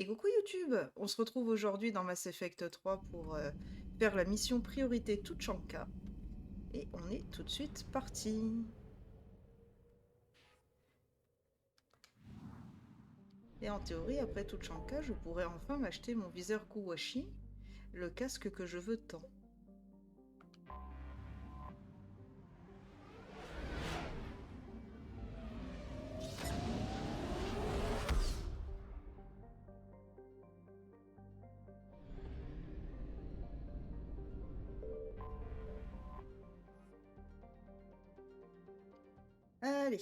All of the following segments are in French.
Et coucou YouTube! On se retrouve aujourd'hui dans Mass Effect 3 pour faire la mission priorité Tuchanka. Et on est tout de suite parti. Et en théorie, après Tuchanka, je pourrais enfin m'acheter mon viseur Kuwashi, le casque que je veux tant. Allez.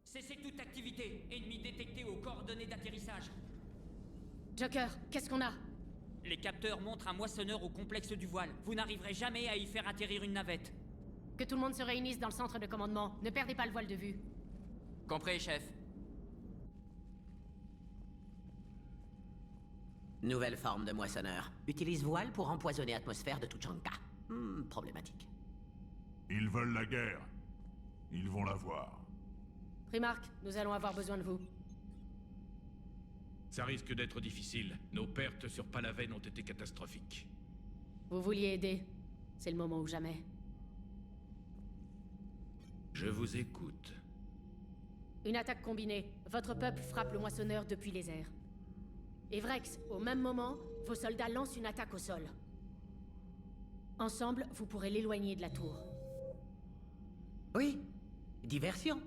Cessez toute activité. Ennemi détecté aux coordonnées d'atterrissage. Joker, qu'est-ce qu'on a? Les capteurs montrent un moissonneur au complexe du voile. Vous n'arriverez jamais à y faire atterrir une navette. Que tout le monde se réunisse dans le centre de commandement. Ne perdez pas le voile de vue. Compris, chef. Nouvelle forme de moissonneur. Utilise voile pour empoisonner l'atmosphère de Tuchanka. Problématique. Ils veulent la guerre. Ils vont la voir. Primark, nous allons avoir besoin de vous. Ça risque d'être difficile. Nos pertes sur Palaven ont été catastrophiques. Vous vouliez aider. C'est le moment ou jamais. Je vous écoute. Une attaque combinée. Votre peuple frappe le moissonneur depuis les airs. Et Vrex, au même moment, vos soldats lancent une attaque au sol. Ensemble, vous pourrez l'éloigner de la tour. Oui, diversion.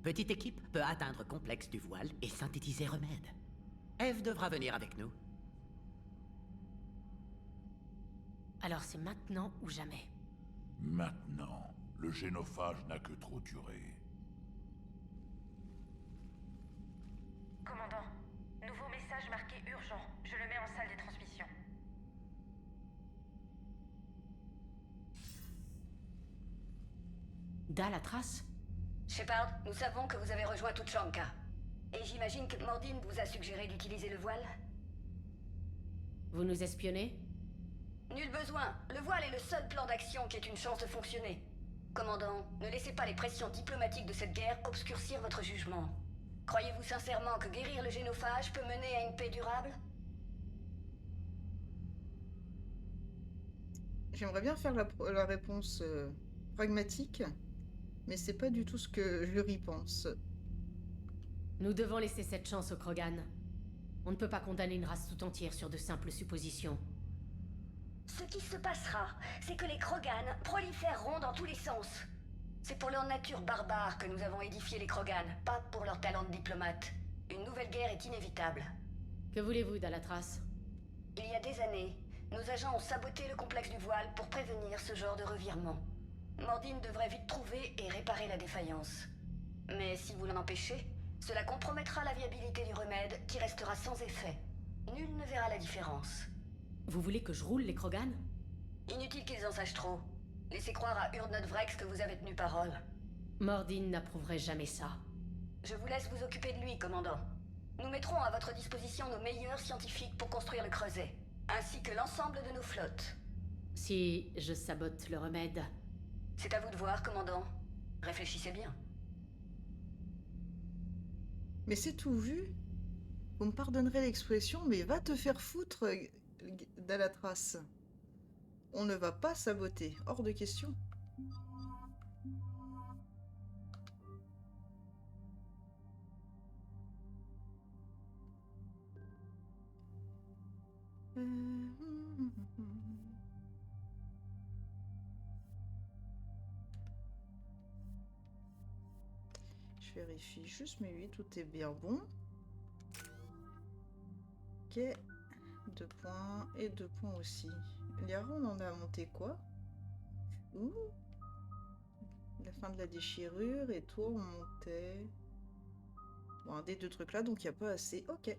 Petite équipe peut atteindre complexe du voile et synthétiser remède. Eve devra venir avec nous. Alors c'est maintenant ou jamais. Maintenant, le génophage n'a que trop duré. Commandant, nouveau message marqué urgent. Je le mets en salle des transmissions. Dalatras? Shepard, nous savons que vous avez rejoint Tuchanka. Et j'imagine que Mordine vous a suggéré d'utiliser le voile? Vous nous espionnez? Nul besoin. Le voile est le seul plan d'action qui ait une chance de fonctionner. Commandant, ne laissez pas les pressions diplomatiques de cette guerre obscurcir votre jugement. Croyez-vous sincèrement que guérir le génophage peut mener à une paix durable? J'aimerais bien faire la réponse pragmatique, mais c'est pas du tout ce que Jury pense. Nous devons laisser cette chance aux Krogan. On ne peut pas condamner une race tout entière sur de simples suppositions. Ce qui se passera, c'est que les Krogan proliféreront dans tous les sens. C'est pour leur nature barbare que nous avons édifié les Krogan, pas pour leur talent de diplomate. Une nouvelle guerre est inévitable. Que voulez-vous, Dalatras? Il y a des années, nos agents ont saboté le complexe du voile pour prévenir ce genre de revirement. Mordine devrait vite trouver et réparer la défaillance. Mais si vous l'en empêchez, cela compromettra la viabilité du remède qui restera sans effet. Nul ne verra la différence. Vous voulez que je roule les Krogan? Inutile qu'ils en sachent trop. Laissez croire à Urdnot Vrex que vous avez tenu parole. Mordine n'approuverait jamais ça. Je vous laisse vous occuper de lui, commandant. Nous mettrons à votre disposition nos meilleurs scientifiques pour construire le creuset, ainsi que l'ensemble de nos flottes. Si je sabote le remède... C'est à vous de voir, commandant. Réfléchissez bien. Mais c'est tout vu. Vous me pardonnerez l'expression, mais va te faire foutre, Dalatras. On ne va pas saboter, hors de question. Je vérifie juste, mais oui, tout est bien bon. Ok, 2 points et 2 points aussi. Liara, on en a monté quoi? Ouh, la fin de la déchirure, et toi on montait... Bon, un des deux trucs là, donc il n'y a pas assez. Ok.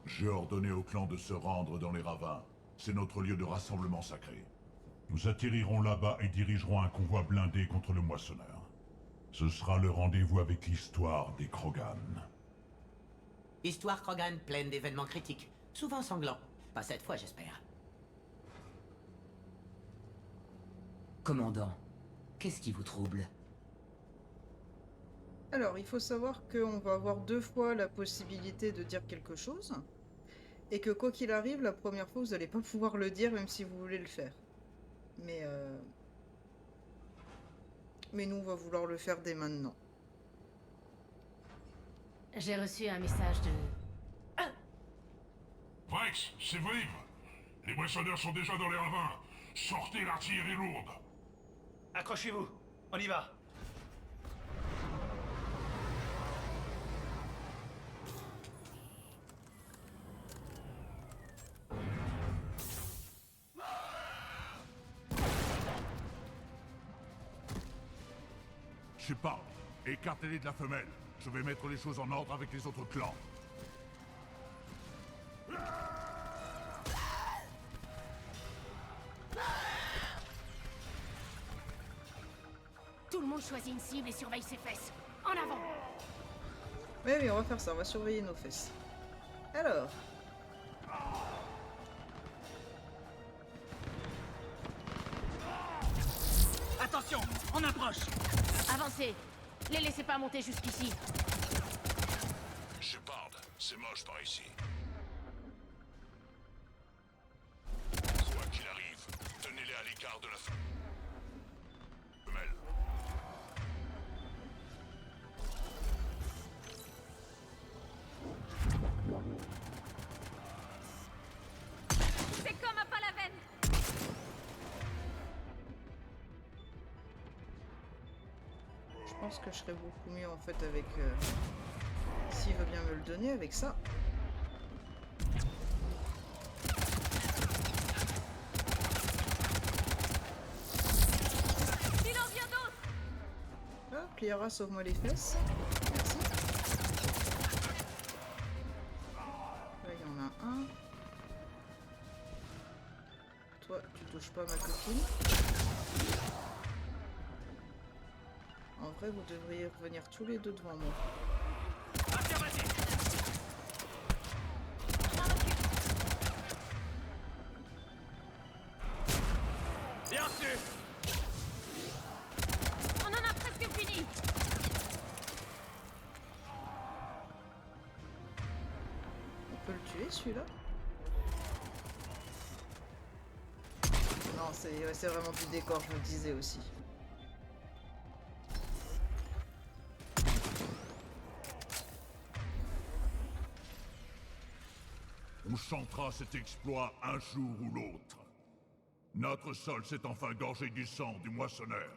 J'ai ordonné au clan de se rendre dans les ravins. C'est notre lieu de rassemblement sacré. Nous atterrirons là-bas et dirigerons un convoi blindé contre le moissonneur. Ce sera le rendez-vous avec l'histoire des Krogan. Histoire Krogan pleine d'événements critiques, souvent sanglants. Pas cette fois, j'espère. Commandant, qu'est-ce qui vous trouble? Alors, il faut savoir qu'on va avoir 2 fois la possibilité de dire quelque chose. Et que quoi qu'il arrive, la première fois, vous n'allez pas pouvoir le dire, même si vous voulez le faire. Mais nous, on va vouloir le faire dès maintenant. J'ai reçu un message de... Vrex, c'est Vrive. Les moissonneurs sont déjà dans les ravins. Sortez l'artillerie lourde. Accrochez-vous, on y va. Shepard, écartez-les de la femelle. Je vais mettre les choses en ordre avec les autres clans. Tout le monde choisit une cible et surveille ses fesses. En avant! Oui, on va faire ça, on va surveiller nos fesses. Alors. Attention, on approche. Avancez! Les laissez pas monter jusqu'ici. Shepard, c'est moche par ici. Quoi qu'il arrive, tenez-les à l'écart de la femelle. C'est comme un palavène. Je pense que je serais beaucoup mieux en fait avec... S'il veut bien me le donner avec ça. Il en vient d'autres. Hop, Liara, sauve-moi les fesses. Merci. Là, il y en a un. Toi, tu touches pas ma copine. En vrai, vous devriez revenir tous les deux devant moi. Bien sûr. On en a presque fini. On peut le tuer celui-là? Non, c'est vraiment du décor, je me disais aussi. On chantera cet exploit un jour ou l'autre. Notre sol s'est enfin gorgé du sang du moissonneur.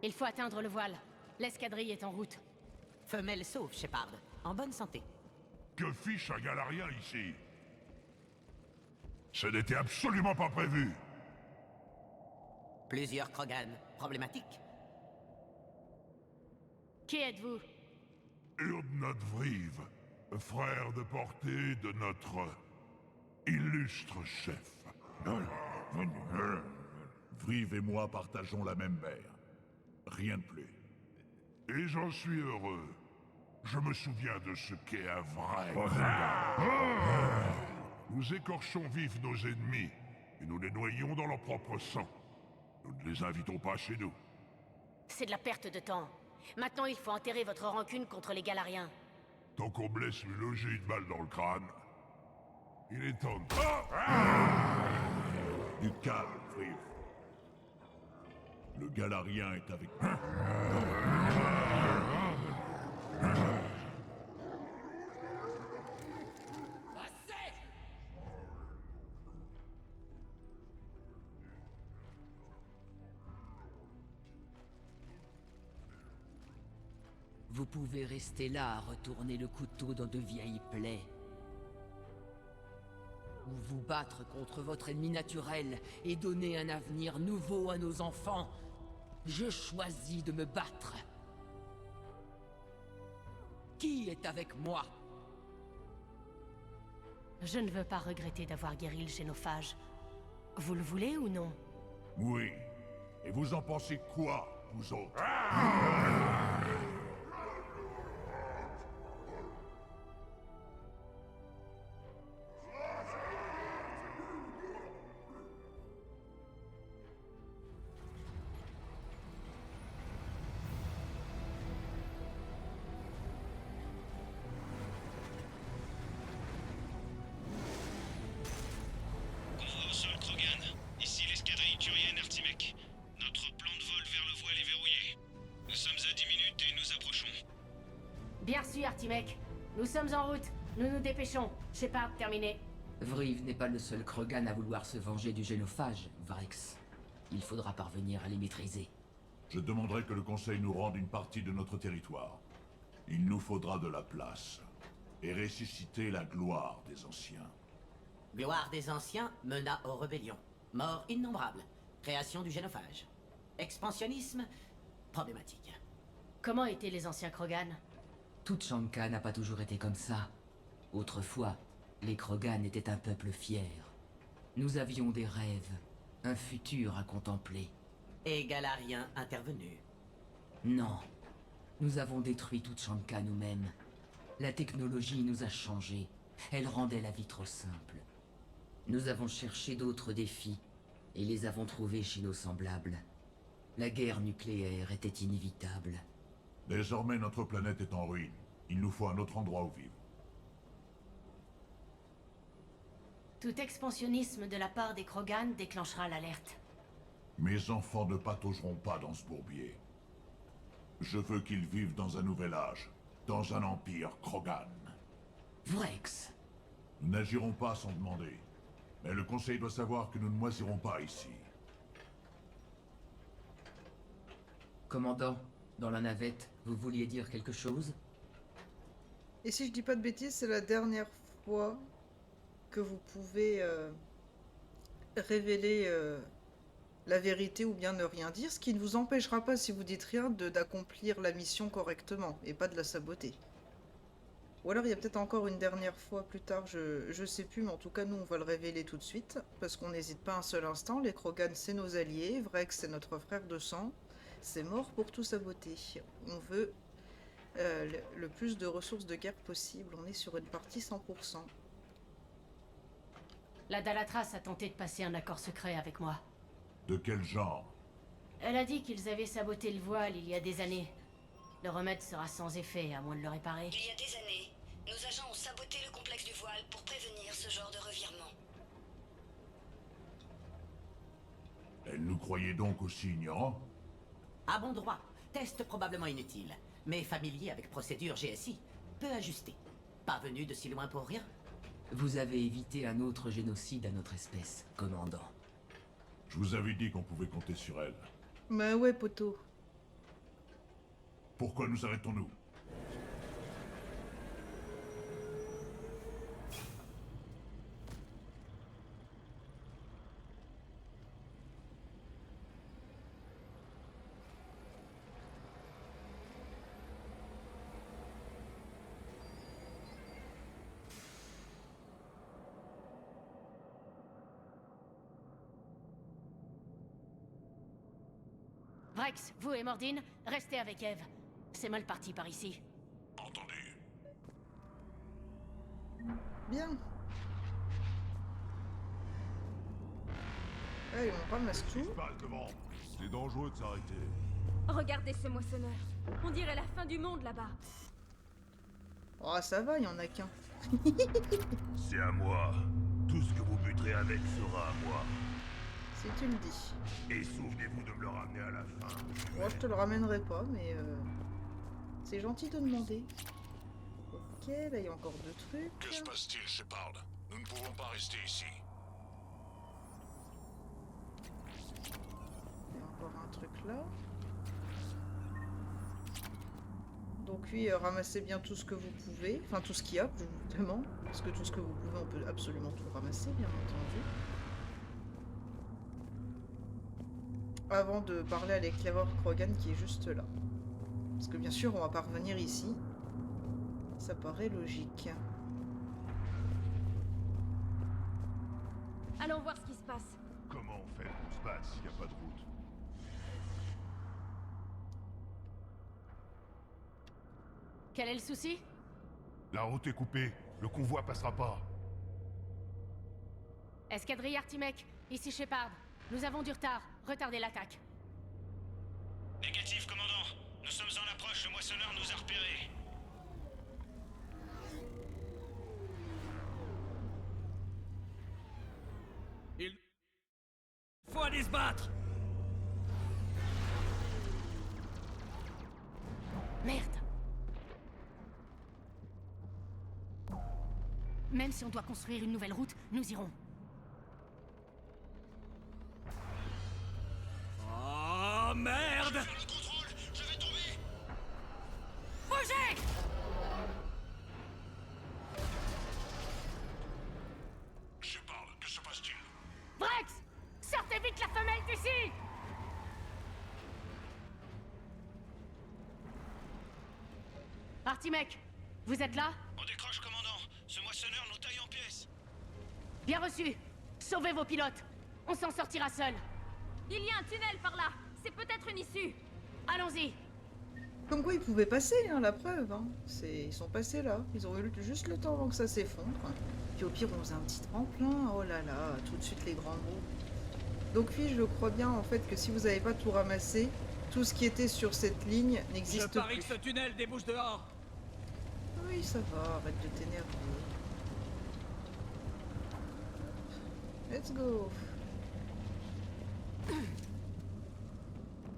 Il faut atteindre le voile. L'escadrille est en route. Femelle sauve, Shepard. En bonne santé. Que fiche un galarien ici? Ce n'était absolument pas prévu. Plusieurs Krogan. Problématique. Qui êtes-vous? Urdnot Vrive, frère de portée de notre illustre chef. Vrive et moi partageons la même mère. Rien de plus. Et j'en suis heureux. Je me souviens de ce qu'est un vrai. Nous écorchons vifs nos ennemis, et nous les noyons dans leur propre sang. Nous ne les invitons pas chez nous. C'est de la perte de temps. Maintenant, il faut enterrer votre rancune contre les Galariens. Tant qu'on me laisse lui loger une balle dans le crâne, il est temps de... Du calme, Vrive. Le Galarien est avec nous. Vous pouvez rester là à retourner le couteau dans de vieilles plaies. Ou vous battre contre votre ennemi naturel et donner un avenir nouveau à nos enfants. Je choisis de me battre. Qui est avec moi? Je ne veux pas regretter d'avoir guéri le génophage. Vous le voulez ou non? Oui. Et vous en pensez quoi, vous autres? Artimec. Nous sommes en route. Nous nous dépêchons. Shepard, terminé. Vriv n'est pas le seul Krogan à vouloir se venger du génophage, Vrex. Il faudra parvenir à les maîtriser. Je demanderai que le Conseil nous rende une partie de notre territoire. Il nous faudra de la place. Et ressusciter la gloire des anciens. Gloire des anciens mena aux rébellions. Morts innombrables. Création du génophage. Expansionnisme problématique. Comment étaient les anciens Krogan? Toute Shanka n'a pas toujours été comme ça. Autrefois, les Krogan étaient un peuple fier. Nous avions des rêves, un futur à contempler. Et Galarien intervenu. Non. Nous avons détruit toute Shanka nous-mêmes. La technologie nous a changés. Elle rendait la vie trop simple. Nous avons cherché d'autres défis, et les avons trouvés chez nos semblables. La guerre nucléaire était inévitable. Désormais, notre planète est en ruine. Il nous faut un autre endroit où vivre. Tout expansionnisme de la part des Krogan déclenchera l'alerte. Mes enfants ne pataugeront pas dans ce bourbier. Je veux qu'ils vivent dans un nouvel âge, dans un empire Krogan. Vrex. Nous n'agirons pas sans demander. Mais le Conseil doit savoir que nous ne moisirons pas ici. Commandant, dans la navette, vous vouliez dire quelque chose? Et si je dis pas de bêtises, c'est la dernière fois que vous pouvez révéler la vérité ou bien ne rien dire, ce qui ne vous empêchera pas, si vous dites rien, d'accomplir la mission correctement et pas de la saboter. Ou alors il y a peut-être encore une dernière fois plus tard, je sais plus, mais en tout cas nous on va le révéler tout de suite, parce qu'on n'hésite pas un seul instant, les Krogan c'est nos alliés, Vrex c'est notre frère de sang, c'est mort pour tout saboter. On veut le plus de ressources de guerre possible, on est sur une partie 100%. La Dalatras a tenté de passer un accord secret avec moi. De quel genre? Elle a dit qu'ils avaient saboté le voile il y a des années. Le remède sera sans effet, à moins de le réparer. Il y a des années, nos agents ont saboté le complexe du voile pour prévenir ce genre de revirement. Elle nous croyait donc aussi ignorants? À bon droit. Test probablement inutile. Mais familier avec procédure GSI. Peu ajusté. Pas venu de si loin pour rien. Vous avez évité un autre génocide à notre espèce, commandant. Je vous avais dit qu'on pouvait compter sur elle. Bah ouais, poteau. Pourquoi nous arrêtons-nous? Vrex, vous et Mordine, restez avec Eve. C'est mal parti par ici. Entendu. Bien. Allez, on ramasse tout. C'est dangereux de s'arrêter. Regardez ce moissonneur. On dirait la fin du monde là-bas. Oh, ça va, il y en a qu'un. C'est à moi. Tout ce que vous buterez avec sera à moi. Si tu le dis. Et souvenez-vous de me le ramener à la fin. Moi, je te le ramènerai pas, mais c'est gentil de demander. Ok, là, il y a encore deux trucs. Que se passe-t-il, Shepard? Nous ne pouvons pas rester ici. Il y a encore un truc là. Donc oui, ramassez bien tout ce que vous pouvez. Enfin, tout ce qu'il y a, évidemment. Parce que tout ce que vous pouvez, on peut absolument tout ramasser, bien entendu. Avant de parler à l'éclaireur Krogan qui est juste là. Parce que bien sûr, on va pas revenir ici. Ça paraît logique. Allons voir ce qui se passe. Comment on fait pour se battre s'il n'y a pas de route? Quel est le souci? La route est coupée. Le convoi passera pas. Escadrille Artimec, ici Shepard. Nous avons du retard. Retardez l'attaque. Négatif, commandant. Nous sommes en approche, le moissonneur nous a repérés. Il faut aller se battre. Merde. Même si on doit construire une nouvelle route, nous irons. Oh merde! Bougez! Shepard, que se passe-t-il? Vrex! Sortez vite la femelle d'ici! Artimec, vous êtes là? On décroche, commandant. Ce moissonneur nous taille en pièces. Bien reçu. Sauvez vos pilotes. On s'en sortira seul. Il y a un tunnel par là. C'est peut-être une issue. Allons-y. Comme quoi ils pouvaient passer, hein, la preuve. Hein. Ils sont passés là. Ils ont eu juste le temps avant que ça s'effondre. Puis au pire, on faisait un petit tremplin. Oh là là, tout de suite les grands mots. Donc oui, je crois bien en fait que si vous n'avez pas tout ramassé, tout ce qui était sur cette ligne n'existe plus. Je parie que ce tunnel débouche dehors. Oui, ça va, arrête de t'énerver. Let's go.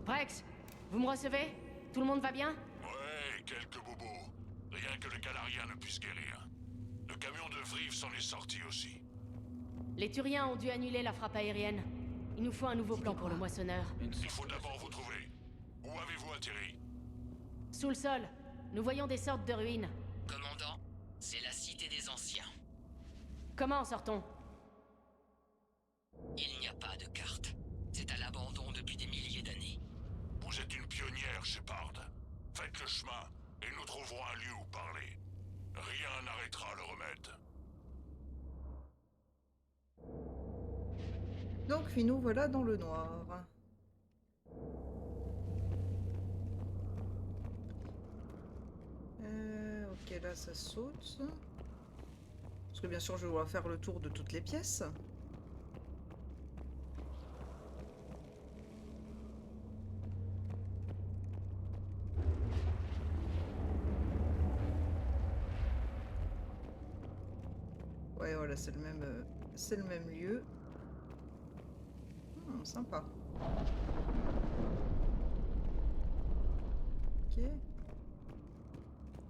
Vrex, vous me recevez? Tout le monde va bien? Ouais, quelques bobos. Rien que le Galarien ne puisse guérir. Le camion de Vriv s'en est sorti aussi. Les Turiens ont dû annuler la frappe aérienne. Il nous faut un nouveau plan pour le moissonneur. Il faut d'abord vous trouver. Où avez-vous atterri? Sous le sol, nous voyons des sortes de ruines. Commandant, c'est la cité des anciens. Comment en sort-on? Il n'y a pas de carte. C'est à l'abandon depuis des milliers d'années. Vous êtes une pionnière, Shepard. Faites le chemin, et nous trouverons un lieu où parler. Rien n'arrêtera le remède. Donc puis nous voilà dans le noir. Ok, là ça saute. Parce que bien sûr je dois faire le tour de toutes les pièces. Ouais, voilà, c'est le même lieu. Sympa. Ok.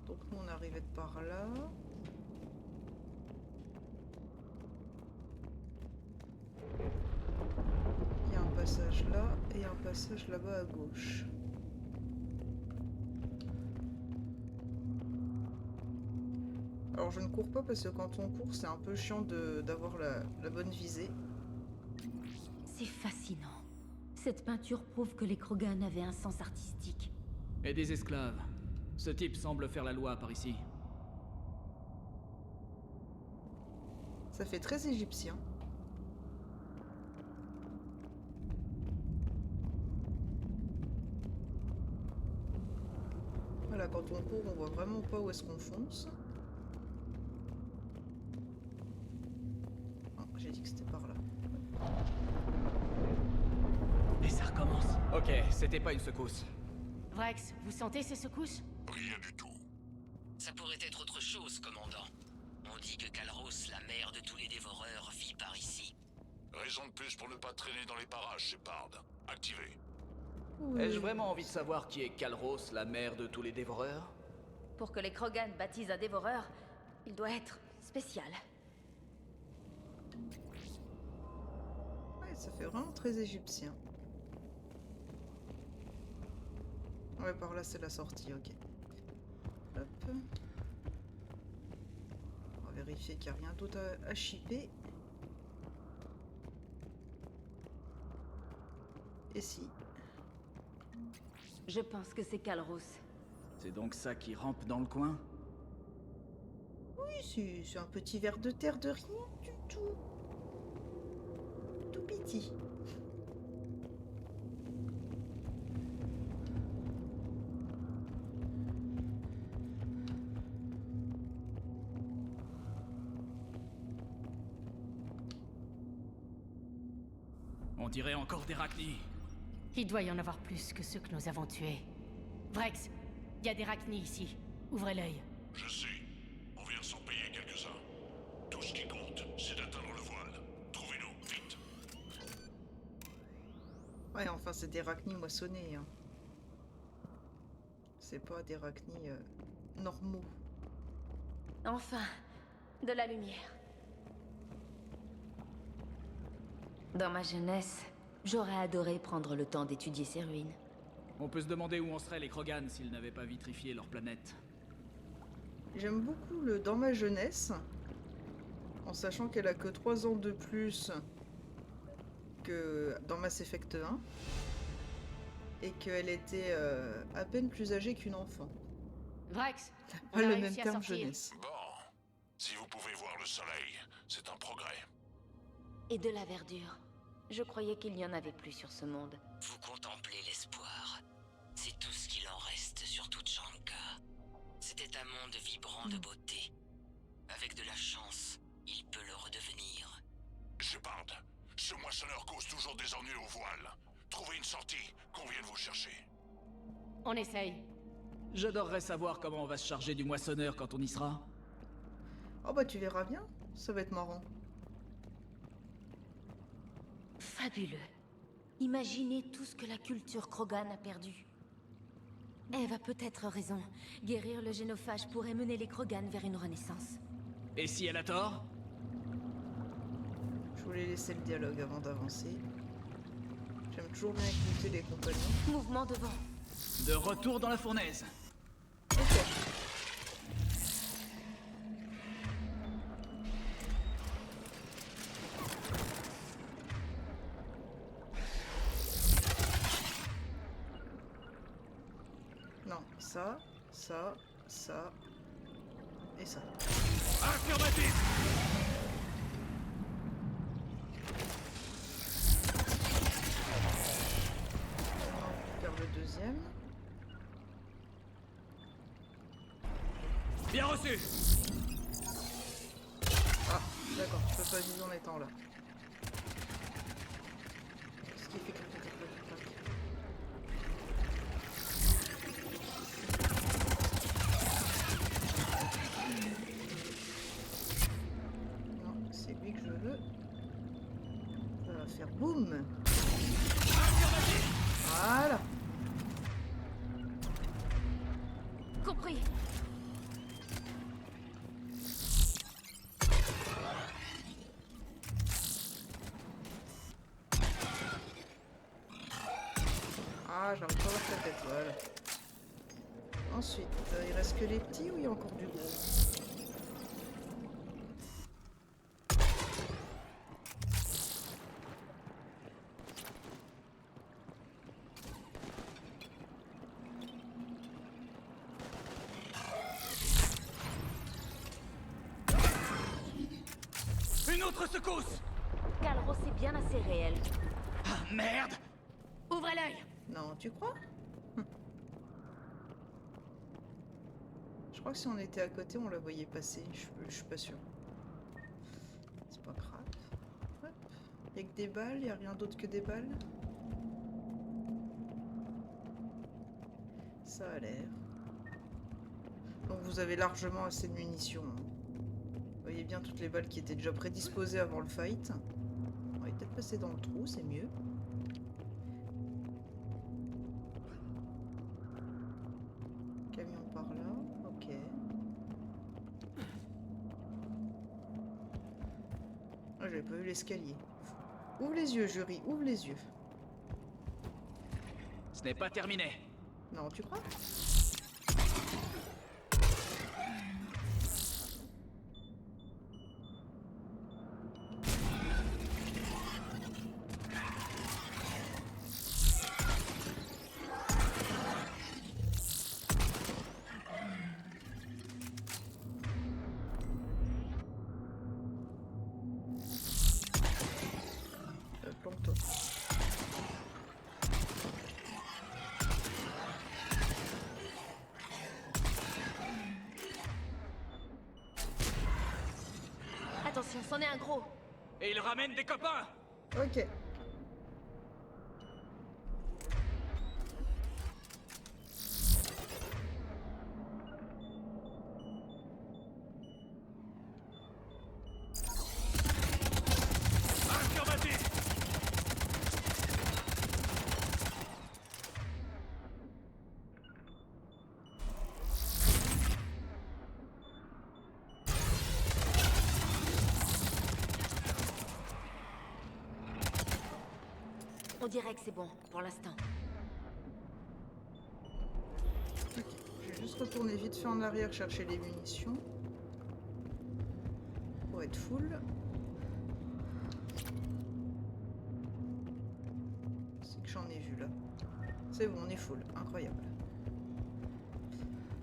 Donc nous on arrivait de par là. Il y a un passage là et un passage là-bas à gauche. Alors je ne cours pas parce que quand on court c'est un peu chiant d'avoir la bonne visée. C'est fascinant. Cette peinture prouve que les Krogan avaient un sens artistique. Et des esclaves. Ce type semble faire la loi par ici. Ça fait très égyptien. Voilà, quand on court, on voit vraiment pas où est-ce qu'on fonce. Oh, j'ai dit que c'était par là. Et ça recommence. Ok, c'était pas une secousse. Vrex, vous sentez ces secousses? Rien du tout. Ça pourrait être autre chose, commandant. On dit que Kalros, la mère de tous les dévoreurs, vit par ici. Raison de plus pour ne pas traîner dans les parages, Shepard. Activé. Ai-je vraiment envie de savoir qui est Kalros, la mère de tous les dévoreurs? Pour que les Krogan baptisent un dévoreur, il doit être spécial. Ouais, ça fait vraiment très égyptien. Ouais, par là c'est la sortie, ok. Hop. On va vérifier qu'il n'y a rien d'autre à shipper. Et si. Je pense que c'est Kalros. C'est donc ça qui rampe dans le coin? Oui, c'est un petit ver de terre de rien du tout. Tout petit. On dirait encore des Rachni. Il doit y en avoir plus que ceux que nous avons tués. Vrex, il y a des Rachni ici. Ouvrez l'œil. Je sais. On vient de s'en payer quelques-uns. Tout ce qui compte, c'est d'atteindre le voile. Trouvez-nous, vite. Ouais, enfin, c'est des Rachni moissonnés. Hein. C'est pas des Rachni normaux. Enfin, De la lumière. Dans ma jeunesse, j'aurais adoré prendre le temps d'étudier ces ruines. On peut se demander où en seraient les Krogan s'ils n'avaient pas vitrifié leur planète. J'aime beaucoup le dans ma jeunesse, en sachant qu'elle a que 3 ans de plus que dans Mass Effect 1, et qu'elle était à peine plus âgée qu'une enfant. Vrex, Pas le même terme jeunesse. Bon, si vous pouvez voir le soleil, c'est un progrès. Et de la verdure. Je croyais qu'il n'y en avait plus sur ce monde. Vous contemplez l'espoir. C'est tout ce qu'il en reste sur toute Shanka. C'était un monde vibrant de beauté. Avec de la chance, il peut le redevenir. Shepard, ce moissonneur cause toujours des ennuis au voile. Trouvez une sortie, qu'on vienne vous chercher. On essaye. J'adorerais savoir comment on va se charger du moissonneur quand on y sera. Oh bah tu verras bien, ça va être marrant. Fabuleux. Imaginez tout ce que la culture Krogan a perdu. Eve a peut-être raison. Guérir le génophage pourrait mener les Krogan vers une renaissance. Et si elle a tort? Je voulais laisser le dialogue avant d'avancer. J'aime toujours bien écouter les compagnons. Mouvement devant. De retour dans la fournaise. Ok. Non, ça et ça. Affirmatif. On perd le deuxième. Bien reçu. Ah, d'accord, je peux pas viser en étant là. Qu'est-ce qui fait que... Non, c'est lui que je veux. Ça va faire boum. Voilà. Compris. Ah, j'arrive pas à voir sa tête, voilà. Ensuite, il reste que les petits ou il y a encore du gros? Une autre secousse. Calros est bien assez réel. Ah merde. Ouvrez l'œil. Non, tu crois? Je crois que si on était à côté, on la voyait passer. Je suis pas sûr. C'est pas grave. Hop. Y a que des balles, y a rien d'autre que des balles. Ça a l'air. Donc vous avez largement assez de munitions. Hein. Vous voyez bien toutes les balles qui étaient déjà prédisposées avant le fight. On va peut-être passer dans le trou, c'est mieux. Camion par là, ok. Ah, j'avais pas vu l'escalier. Ouvre les yeux, jury, ouvre les yeux. Ce n'est pas terminé. Non, tu crois? Planque-toi. Attention, c'en est un gros. Et il ramène des copains. Ok. Affirmatif. On dirait que c'est bon, pour l'instant. Ok, je vais juste retourner vite fait en arrière chercher les munitions. Pour être full. C'est que j'en ai vu là. C'est bon, on est full. Incroyable.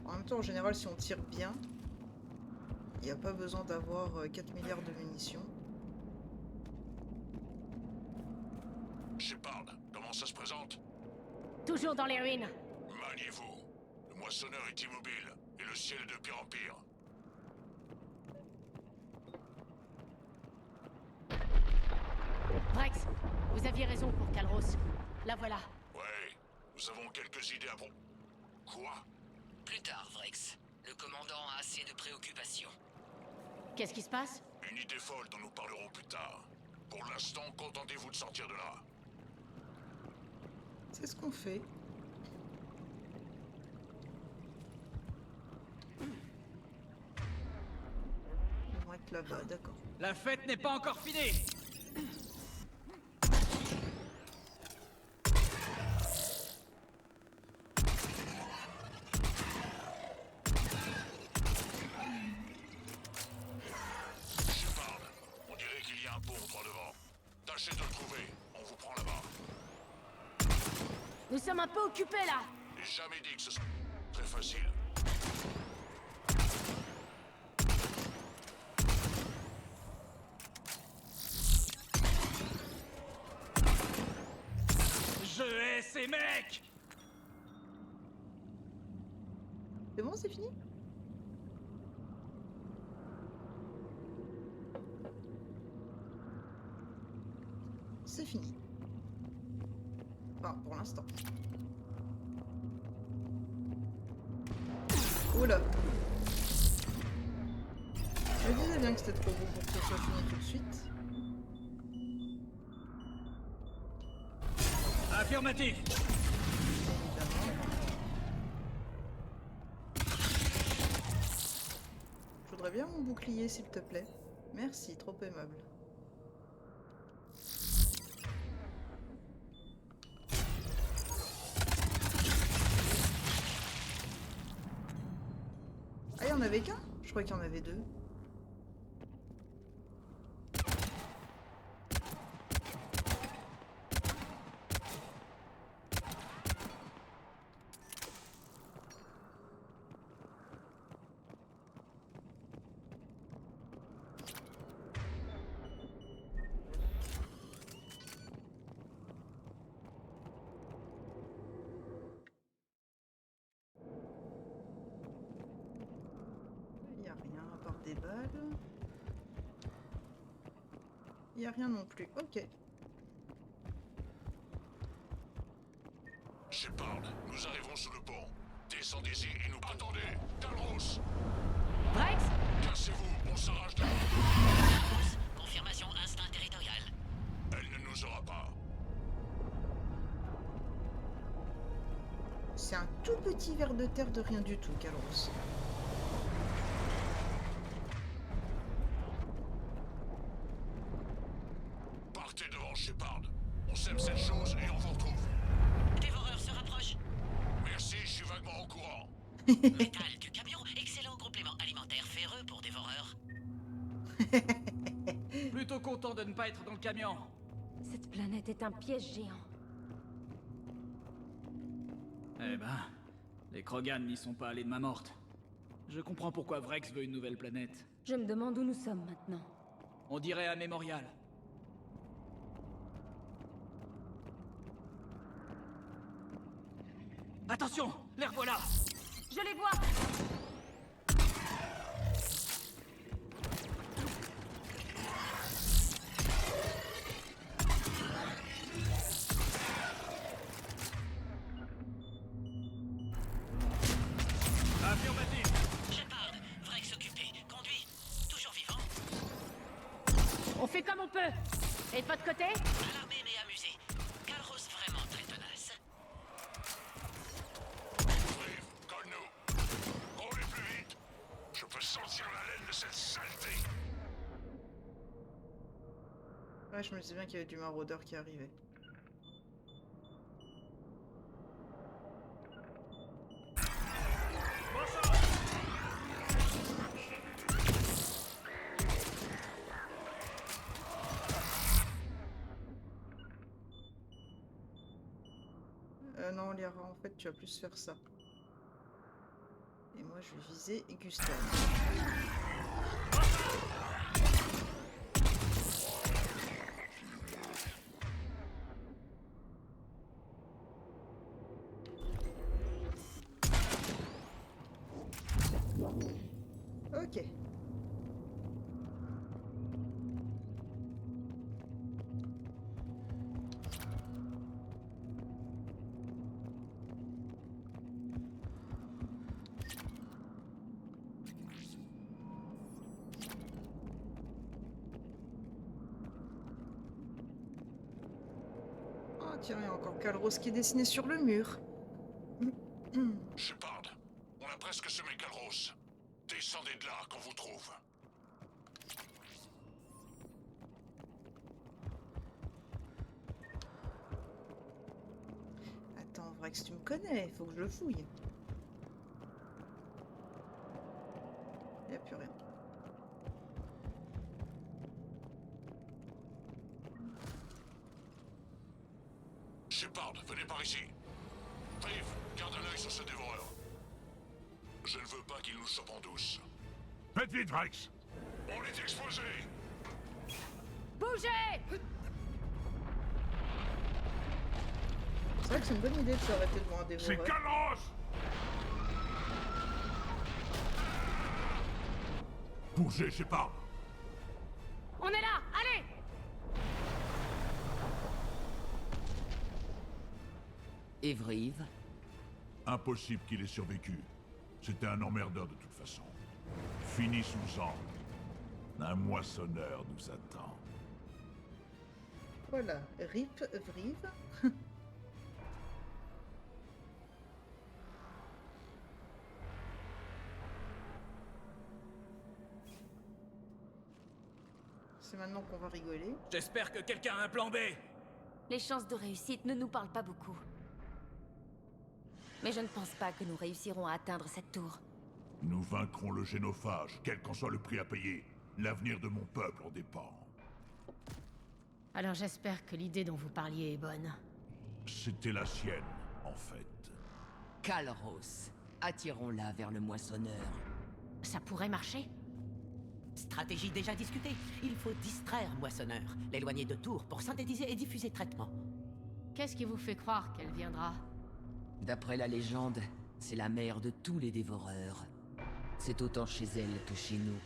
En même temps, en général, si on tire bien, il n'y a pas besoin d'avoir 4 milliards de munitions. Shepard, comment ça se présente? Toujours dans les ruines. Maniez-vous. Le moissonneur est immobile, et le ciel est de pire en pire. Vrex, vous aviez raison pour Calros. La voilà. Ouais, nous avons quelques idées à propos. Quoi? Plus tard, Vrex. Le commandant a assez de préoccupations. Qu'est-ce qui se passe? Une idée folle dont nous parlerons plus tard. Pour l'instant, contentez-vous de sortir de là. C'est ce qu'on fait. Ils vont être là-bas, d'accord. La fête n'est pas encore finie. Shepard, on dirait qu'il y a un pont droit devant. Tâchez de le trouver, on vous prend là-bas. Nous sommes un peu occupés là. J'ai jamais dit que ce soit très facile. Je hais ces mecs. C'est bon, c'est fini? C'est fini. Enfin, pour l'instant. Oula. Je me disais bien que c'était trop beau pour que ce soit fini tout de suite. Affirmatif. Je voudrais bien mon bouclier, s'il te plaît. Merci, trop aimable. Ah, il y en avait qu'un? Je crois qu'il y en avait deux. Des balles. Il n'y a rien non plus. Ok. Shepard, nous arrivons sous le pont. Descendez-y et nous attendez. Calros! Vrex! Cassez-vous, on s'arrache de là. Confirmation instinct territorial. Elle ne nous aura pas. C'est un tout petit ver de terre de rien du tout, Calros. Partez devant Shepard. On sème cette chose et on vous retrouve. Dévoreur se rapproche. Merci, je suis vaguement au courant. Métal du camion, excellent complément alimentaire ferreux pour dévoreur. Plutôt content de ne pas être dans le camion. Cette planète est un piège géant. Eh ben, les Krogan n'y sont pas allés de main morte. Je comprends pourquoi Vrex veut une nouvelle planète. Je me demande où nous sommes maintenant. On dirait un mémorial. Attention, les revoilà. Je les vois! Affirmatif. Shepard, Vrex occupé. Conduit. Toujours vivant. On fait comme on peut. Et de votre côté? Alarmé mais amusé. Calros vraiment très tenace. Arrive, colle-nous. Roulez plus vite. Je peux sentir la laine de cette saleté. Ouais, je me disais bien qu'il y avait du maraudeur qui arrivait. Non, Liara, en fait, tu vas plus faire ça. Et moi, je vais viser Gustave. Ok. Oh tiens, il y a encore Kalros qui est dessiné sur le mur. Shepard, on a presque semé Kalros. Descendez de là qu'on vous trouve. Attends, Vrex, tu me connais, faut que je le fouille. Il n'y a plus rien. Shepard, venez par ici. Rive, garde un œil sur ce dévoreur. Je ne veux pas qu'il nous chope en douce. Faites vite, Vrex. On est exposé. Bougez! C'est vrai que c'est une bonne idée de s'arrêter devant un dévoreur. C'est Kalros! Bougez, Shepard. On est là! Allez! Evrive, Impossible qu'il ait survécu. C'était un emmerdeur de toute façon. Finissons-en. Un moissonneur nous attend. Voilà, Rip, Vrive. C'est maintenant qu'on va rigoler. J'espère que quelqu'un a un plan B. Les chances de réussite ne nous parlent pas beaucoup. Mais je ne pense pas que nous réussirons à atteindre cette tour. Nous vaincrons le génophage, quel qu'en soit le prix à payer. L'avenir de mon peuple en dépend. Alors j'espère que l'idée dont vous parliez est bonne. C'était la sienne, en fait. Kalros. Attirons-la vers le moissonneur. Ça pourrait marcher? Stratégie déjà discutée. Il faut distraire Moissonneur, l'éloigner de Tours pour synthétiser et diffuser traitement. Qu'est-ce qui vous fait croire qu'elle viendra? D'après la légende, c'est la mère de tous les dévoreurs. C'est autant chez elle que chez nous.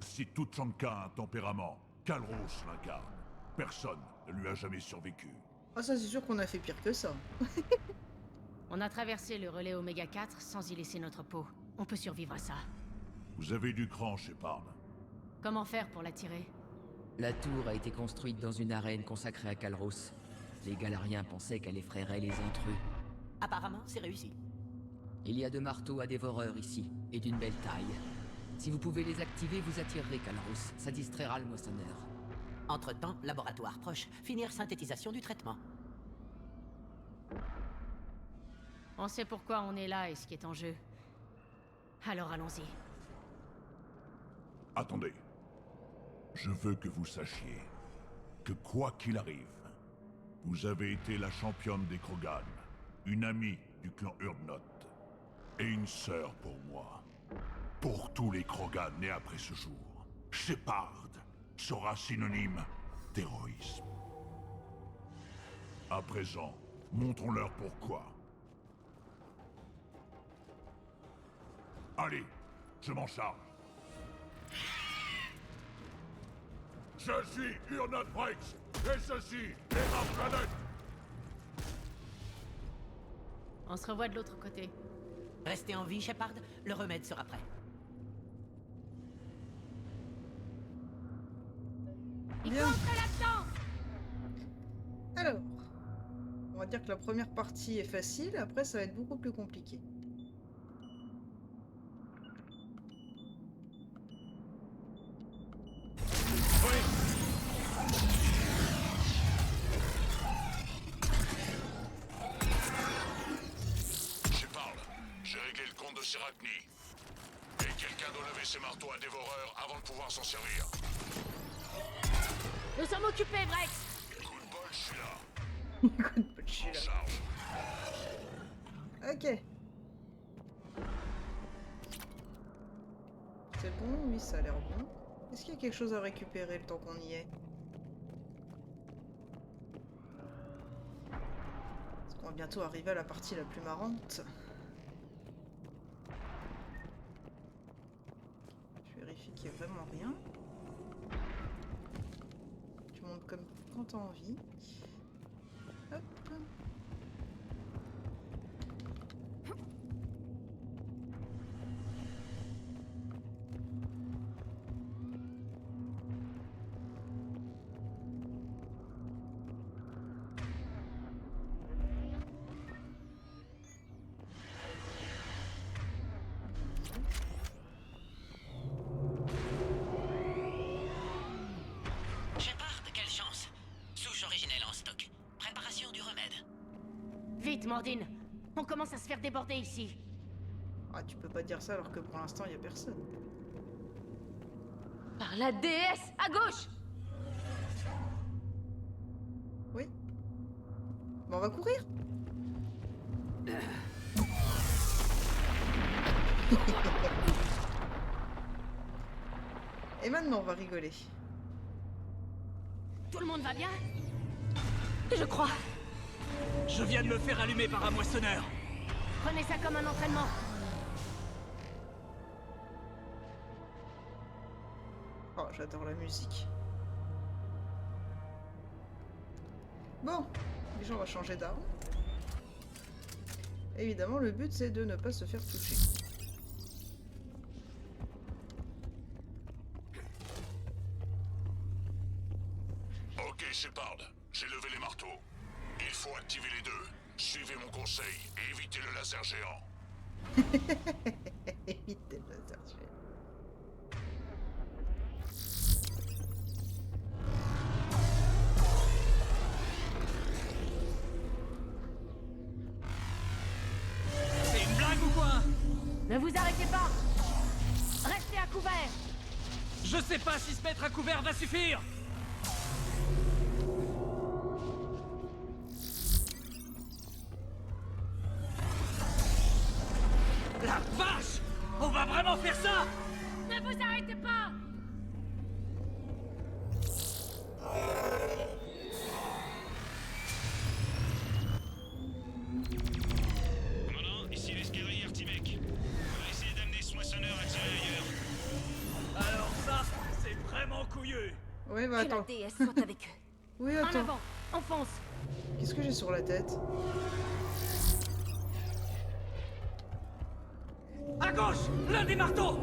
Si Tuchanka a un tempérament, Kalros l'incarne. Personne ne lui a jamais survécu. Ah ça c'est sûr qu'on a fait pire que ça. On a traversé le relais Oméga 4 sans y laisser notre peau. On peut survivre à ça. Vous avez du cran, Shepard. Comment faire pour l'attirer? La tour a été construite dans une arène consacrée à Kalros. Les Galariens pensaient qu'elle effraierait les intrus. Apparemment, c'est réussi. Il y a 2 marteaux à dévoreurs ici, et d'une belle taille. Si vous pouvez les activer, vous attirerez Kalros. Ça distraira le moissonneur. Entre-temps, laboratoire proche, finir synthétisation du traitement. On sait pourquoi on est là et ce qui est en jeu. Alors allons-y. Attendez. Je veux que vous sachiez que quoi qu'il arrive, vous avez été la championne des Krogan, une amie du clan Urdnot, et une sœur pour moi. Pour tous les Krogan nés après ce jour, Shepard sera synonyme d'héroïsme. À présent, montrons-leur pourquoi. Allez, je m'en charge. Je suis Urdnot Vrex, et ceci est ma planète. On se revoit de l'autre côté. Restez en vie, Shepard, le remède sera prêt. Bien. Alors, on va dire que la première partie est facile, après ça va être beaucoup plus compliqué. Shepard, j'ai réglé le compte de Serachny. Et quelqu'un doit lever ses marteaux à dévoreur avant de pouvoir s'en servir. Nous sommes occupés, Vrex! Coup de bol, je suis là. Coup de bol, je suis là. En charge. Ok. C'est bon, oui, ça a l'air bon. Est-ce qu'il y a quelque chose à récupérer le temps qu'on y est? Parce qu'on va bientôt arriver à la partie la plus marrante. Je vérifie qu'il n'y a vraiment rien. Tu montes comme quand t'as envie. Hop. Vite, Mordine! On commence à se faire déborder ici. Ah, tu peux pas dire ça alors que pour l'instant, il y a personne. Par la déesse, à gauche! Oui. Bon, on va courir. Et maintenant, on va rigoler. Tout le monde va bien? Je crois. Je viens de me faire allumer par un moissonneur. Prenez ça comme un entraînement. Oh, j'adore la musique. Bon, déjà on va changer d'arme. Évidemment, le but c'est de ne pas se faire toucher. Ok, Shepard, j'ai levé les marteaux. Il faut activer les deux. Suivez mon conseil et évitez le laser géant. Évitez le laser géant. C'est une blague ou quoi? Ne vous arrêtez pas! Restez à couvert! Je sais pas si se mettre à couvert va suffire! La vache! On va vraiment faire ça? Ne vous arrêtez pas! Commandant, ici l'escadrille Artimec. On va essayer d'amener ce moissonneur à tirer ailleurs. Alors ça, c'est vraiment couillu! Ouais, bah Que la attends. déesse soit avec eux. Oui, En attends. avant! Enfonce! Qu'est-ce que j'ai sur la tête? À gauche! L'un des marteaux!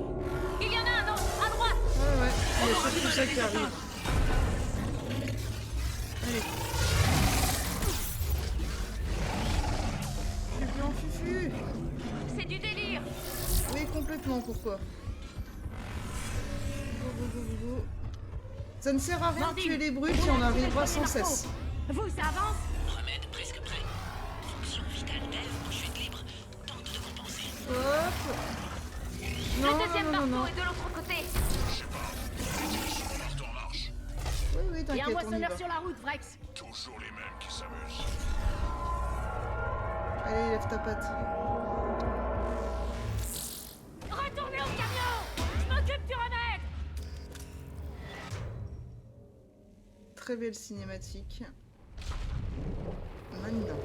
Il y en a un autre, à droite! Ouais, ouais. Il y a surtout ça qui arrive. Allez. Fufu en fufu. C'est du délire! Oui, complètement, pourquoi? Go, go, go, go, go. Ça ne sert à rien de Mordine, tuer les brutes si on arrivera sans cesse. Vous, ça avance? Remède presque prêt. Fonction vitale d'Ève, chute libre. Tente de compenser. Hop. Le Non, deuxième non, non, non. marteau est de l'autre côté! Marteau en marche. Oui, oui, Il y a t'inquiète, un on y moissonneur va. sur la route, Vrex! Toujours les mêmes qui s'amusent. Allez, lève ta patte. Retournez au camion! Je m'occupe du remède! Très belle cinématique. Maintenant.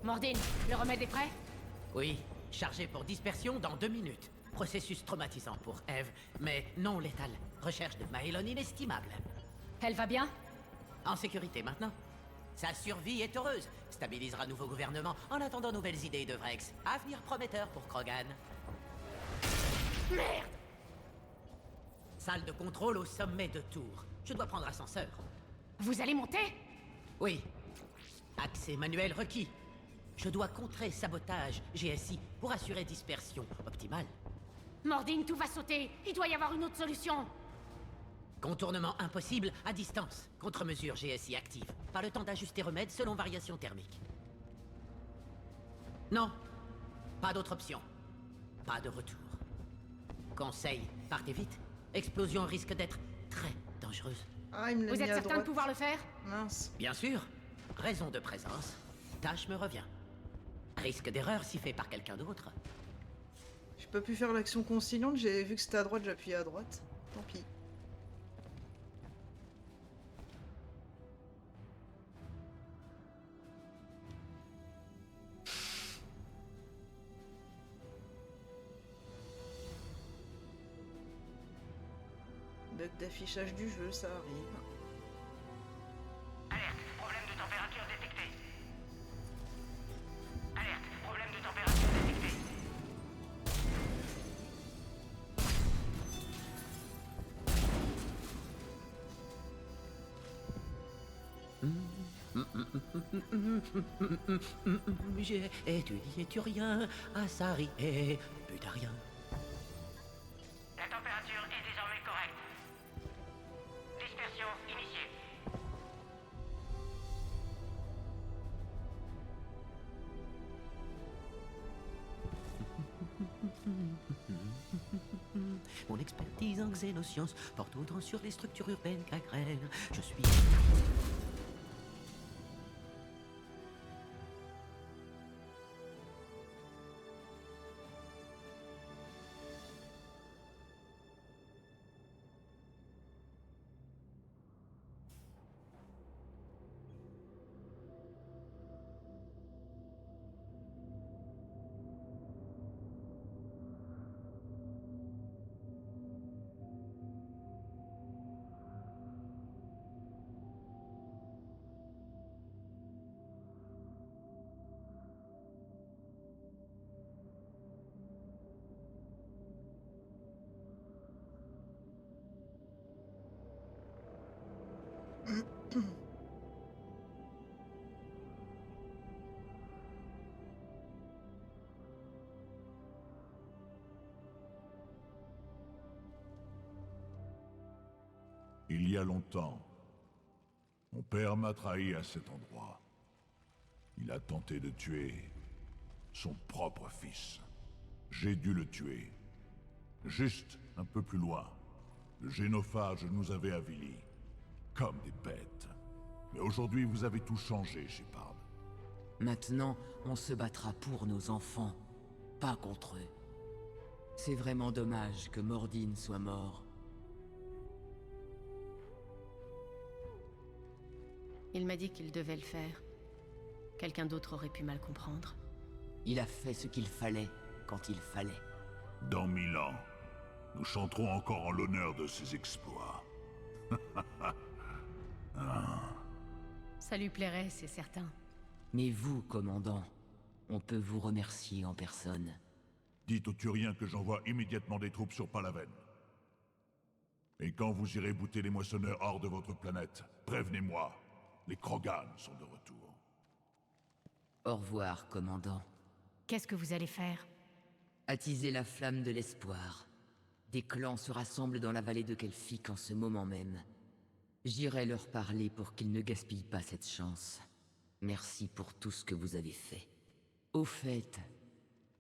Mordine, le remède est prêt? Oui, chargé pour dispersion dans 2 minutes. Processus traumatisant pour Eve, mais non létal. Recherche de Maelon inestimable. Elle va bien? En sécurité maintenant. Sa survie est heureuse. Stabilisera nouveau gouvernement en attendant nouvelles idées de Vrex. Avenir prometteur pour Krogan. Merde! Salle de contrôle au sommet de Tours. Je dois prendre ascenseur. Vous allez monter? Oui. Accès manuel requis. Je dois contrer sabotage GSI pour assurer dispersion optimale. Mordine, tout va sauter. Il doit y avoir une autre solution. Contournement impossible à distance. Contre-mesure GSI active. Pas le temps d'ajuster remède selon variation thermique. Non. Pas d'autre option. Pas de retour. Conseil, partez vite. Explosion risque d'être très dangereuse. Ah, il me l'a Vous mis êtes à certain de droite. pouvoir le faire? Mince. Bien sûr. Raison de présence. Tâche me revient. Risque d'erreur si fait par quelqu'un d'autre. Je peux plus faire l'action conciliante, j'ai vu que c'était à droite, j'appuie à droite. Tant pis. Bug d'affichage du jeu, ça arrive. Alerte, problème de température détecté. Alerte, problème de température détecté. J'ai étudié Turien à Sari et Budarien. La température est désormais correcte. Dispersion initiée. Mon expertise en xénosciences porte autant sur les structures urbaines qu'agraires. Je suis... Il y a longtemps, mon père m'a trahi à cet endroit. Il a tenté de tuer son propre fils. J'ai dû le tuer. Juste un peu plus loin, le génophage nous avait avilis, comme des bêtes. Mais aujourd'hui, vous avez tout changé, Shepard. Maintenant, on se battra pour nos enfants, pas contre eux. C'est vraiment dommage que Mordine soit mort. Il m'a dit qu'il devait le faire. Quelqu'un d'autre aurait pu mal comprendre. Il a fait ce qu'il fallait, quand il fallait. Dans 1000 ans, nous chanterons encore en l'honneur de ses exploits. Ça lui plairait, c'est certain. Mais vous, commandant, on peut vous remercier en personne. Dites aux Turiens que j'envoie immédiatement des troupes sur Palaven. Et quand vous irez bouter les moissonneurs hors de votre planète, prévenez-moi. Les Krogan sont de retour. Au revoir, commandant. Qu'est-ce que vous allez faire? Attiser la flamme de l'espoir. Des clans se rassemblent dans la vallée de Kelphic en ce moment même. J'irai leur parler pour qu'ils ne gaspillent pas cette chance. Merci pour tout ce que vous avez fait. Au fait,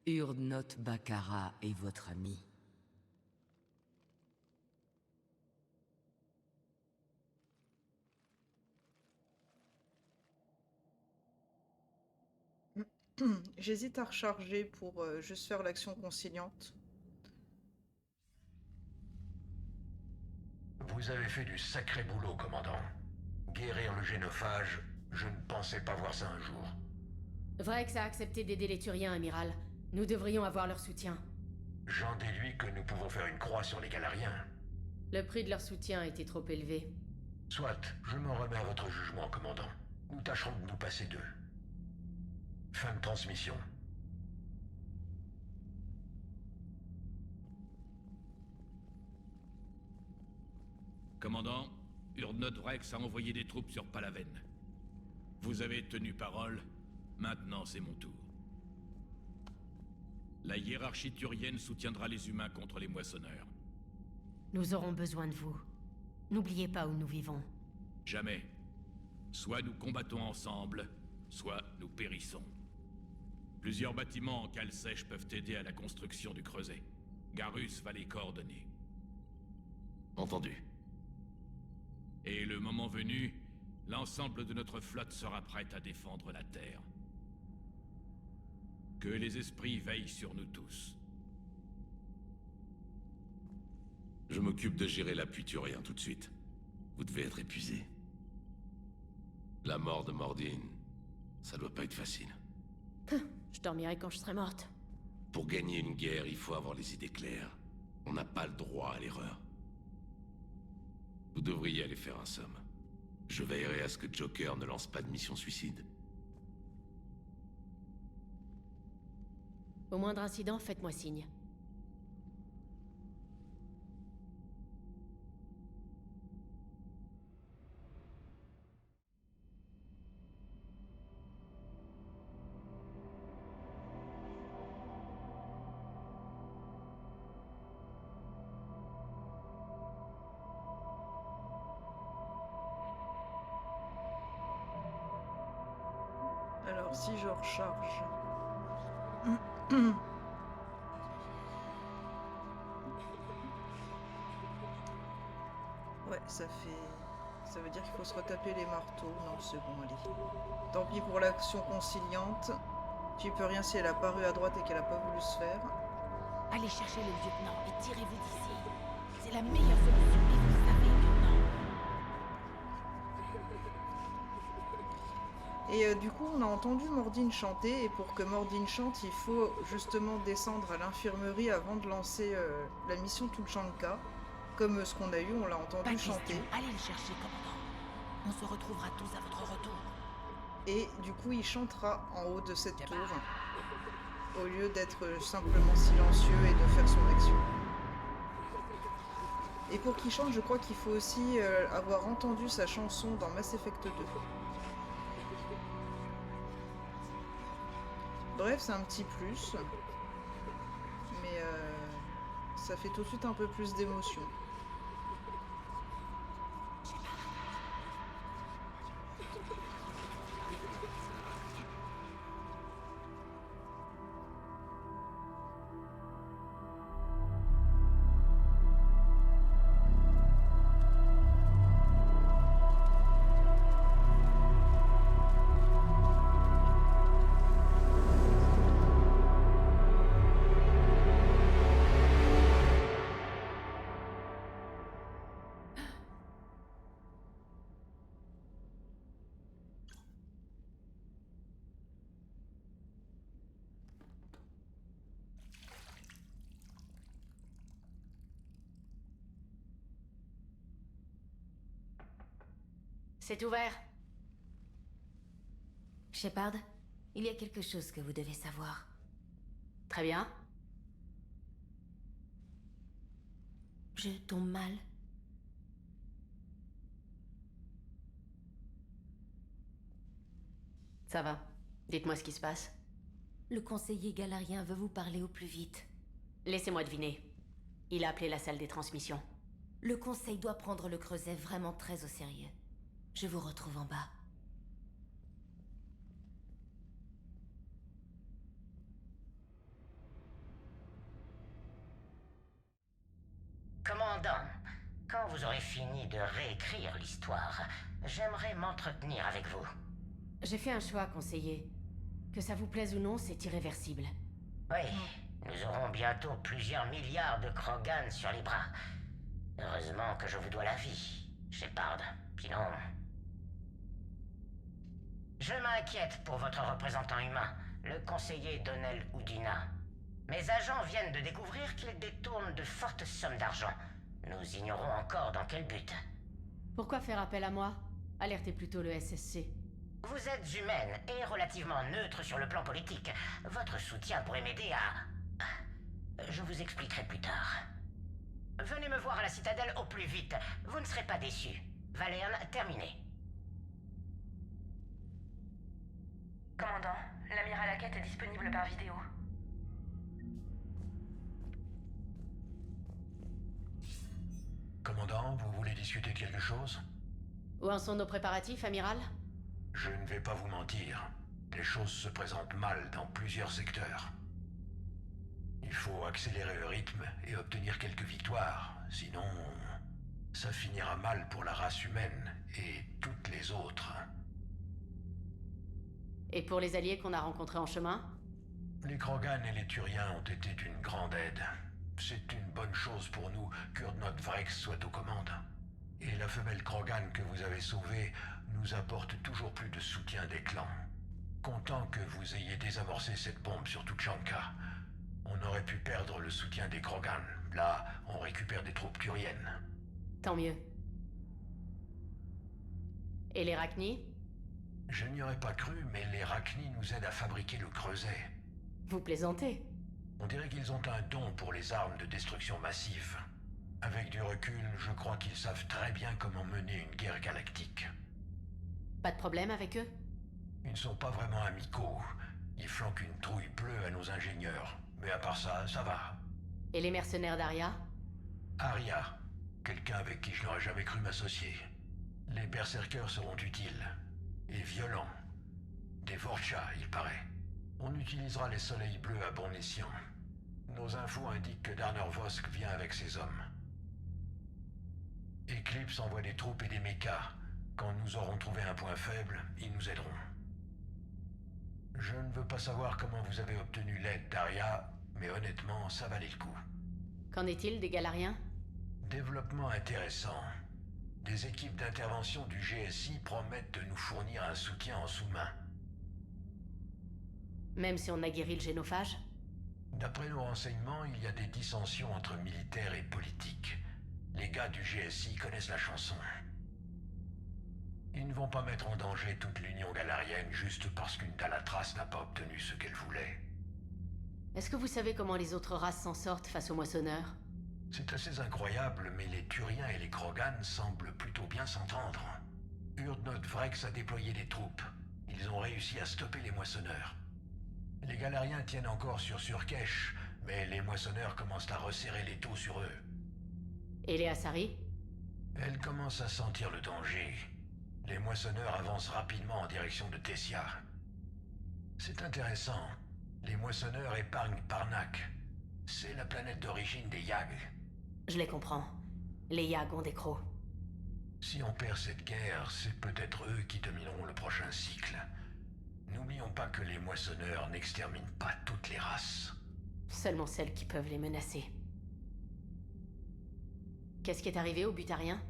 Urdnot Bakara est votre ami. J'hésite à recharger pour juste faire l'action conciliante. Vous avez fait du sacré boulot, commandant. Guérir le génophage, je ne pensais pas voir ça un jour. Vrex a accepté d'aider les Turiens, amiral. Nous devrions avoir leur soutien. J'en déduis que nous pouvons faire une croix sur les Galariens. Le prix de leur soutien était trop élevé. Soit, je m'en remets à votre jugement, commandant. Nous tâcherons de nous passer d'eux. Fin de transmission. Commandant, Urdnot Vrex a envoyé des troupes sur Palaven. Vous avez tenu parole, maintenant c'est mon tour. La hiérarchie turienne soutiendra les humains contre les moissonneurs. Nous aurons besoin de vous. N'oubliez pas où nous vivons. Jamais. Soit nous combattons ensemble, soit nous périssons. Plusieurs bâtiments en cale sèche peuvent aider à la construction du creuset. Garus va les coordonner. Entendu. Et le moment venu, l'ensemble de notre flotte sera prête à défendre la Terre. Que les esprits veillent sur nous tous. Je m'occupe de gérer l'appui turien tout de suite. Vous devez être épuisé. La mort de Mordine, ça doit pas être facile. Je dormirai quand je serai morte. Pour gagner une guerre, il faut avoir les idées claires. On n'a pas le droit à l'erreur. Vous devriez aller faire un somme. Je veillerai à ce que Joker ne lance pas de mission suicide. Au moindre incident, faites-moi signe. Alors si je recharge... Ouais, ça fait... Ça veut dire qu'il faut se retaper les marteaux. Non, c'est bon, allez. Tant pis pour l'action conciliante. Tu peux rien si elle a paru à droite et qu'elle a pas voulu se faire. Allez chercher le lieutenant et tirez-vous d'ici. C'est la meilleure solution et vous le savez, lieutenant. Et du coup, on a entendu Mordine chanter, et pour que Mordine chante, il faut justement descendre à l'infirmerie avant de lancer la mission Tuchanka. Comme ce qu'on a eu, on l'a entendu chanter. Allez le chercher, commandant. On se retrouvera tous à votre retour. Et du coup, il chantera en haut de cette tour, au lieu d'être simplement silencieux et de faire son action. Et pour qu'il chante, je crois qu'il faut aussi avoir entendu sa chanson dans Mass Effect 2. Bref, c'est un petit plus, mais ça fait tout de suite un peu plus d'émotion. C'est ouvert. Shepard, il y a quelque chose que vous devez savoir. Très bien. Je tombe mal. Ça va. Dites-moi ce qui se passe. Le conseiller galarien veut vous parler au plus vite. Laissez-moi deviner. Il a appelé la salle des transmissions. Le conseil doit prendre le creuset vraiment très au sérieux. Je vous retrouve en bas. Commandant, quand vous aurez fini de réécrire l'histoire, j'aimerais m'entretenir avec vous. J'ai fait un choix, conseiller. Que ça vous plaise ou non, c'est irréversible. Oui, nous aurons bientôt plusieurs milliards de Krogan sur les bras. Heureusement que je vous dois la vie, Shepard. Sinon... Je m'inquiète pour votre représentant humain, le conseiller Donnel Udina. Mes agents viennent de découvrir qu'il détourne de fortes sommes d'argent. Nous ignorons encore dans quel but. Pourquoi faire appel à moi? Alertez plutôt le SSC. Vous êtes humaine et relativement neutre sur le plan politique. Votre soutien pourrait m'aider à... Je vous expliquerai plus tard. Venez me voir à la citadelle au plus vite. Vous ne serez pas déçus. Valerne, terminé. Commandant, l'amiral Hackett est disponible par vidéo. Commandant, vous voulez discuter de quelque chose? Où en sont nos préparatifs, amiral? Je ne vais pas vous mentir. Les choses se présentent mal dans plusieurs secteurs. Il faut accélérer le rythme et obtenir quelques victoires. Sinon, ça finira mal pour la race humaine et toutes les autres. Et pour les alliés qu'on a rencontrés en chemin? Les Krogan et les Turiens ont été d'une grande aide. C'est une bonne chose pour nous qu'Urdnot Vrex soit aux commandes. Et la femelle Krogan que vous avez sauvée nous apporte toujours plus de soutien des clans. Content que vous ayez désamorcé cette bombe sur Tuchanka. On aurait pu perdre le soutien des Krogan. Là, on récupère des troupes turiennes. Tant mieux. Et les Rachni? Je n'y aurais pas cru, mais les Rachni nous aident à fabriquer le creuset. Vous plaisantez? On dirait qu'ils ont un don pour les armes de destruction massive. Avec du recul, je crois qu'ils savent très bien comment mener une guerre galactique. Pas de problème avec eux? Ils ne sont pas vraiment amicaux. Ils flanquent une trouille bleue à nos ingénieurs. Mais à part ça, ça va. Et les mercenaires d'Aria? Aria, quelqu'un avec qui je n'aurais jamais cru m'associer. Les berserkers seront utiles. Et violents. Des Vorcha, il paraît. On utilisera les soleils bleus à bon escient. Nos infos indiquent que Darner Vosk vient avec ses hommes. Eclipse envoie des troupes et des mechas. Quand nous aurons trouvé un point faible, ils nous aideront. Je ne veux pas savoir comment vous avez obtenu l'aide d'Aria, mais honnêtement, ça valait le coup. Qu'en est-il des Galariens? Développement intéressant. Des équipes d'intervention du GSI promettent de nous fournir un soutien en sous-main. Même si on a guéri le génophage? D'après nos renseignements, il y a des dissensions entre militaires et politiques. Les gars du GSI connaissent la chanson. Ils ne vont pas mettre en danger toute l'Union galarienne juste parce qu'une Dalatras n'a pas obtenu ce qu'elle voulait. Est-ce que vous savez comment les autres races s'en sortent face aux moissonneurs? C'est assez incroyable, mais les Turiens et les Krogan semblent plutôt bien s'entendre. Urdnot Vrex a déployé des troupes. Ils ont réussi à stopper les moissonneurs. Les Galariens tiennent encore sur Surkesh, mais les moissonneurs commencent à resserrer les taux sur eux. Et les Asari? Elles commencent à sentir le danger. Les moissonneurs avancent rapidement en direction de Tessia. C'est intéressant. Les moissonneurs épargnent Parnac. C'est la planète d'origine des Yag. Je les comprends. Les Yag ont des crocs. Si on perd cette guerre, c'est peut-être eux qui domineront le prochain cycle. N'oublions pas que les moissonneurs n'exterminent pas toutes les races. Seulement celles qui peuvent les menacer. Qu'est-ce qui est arrivé aux Butariens?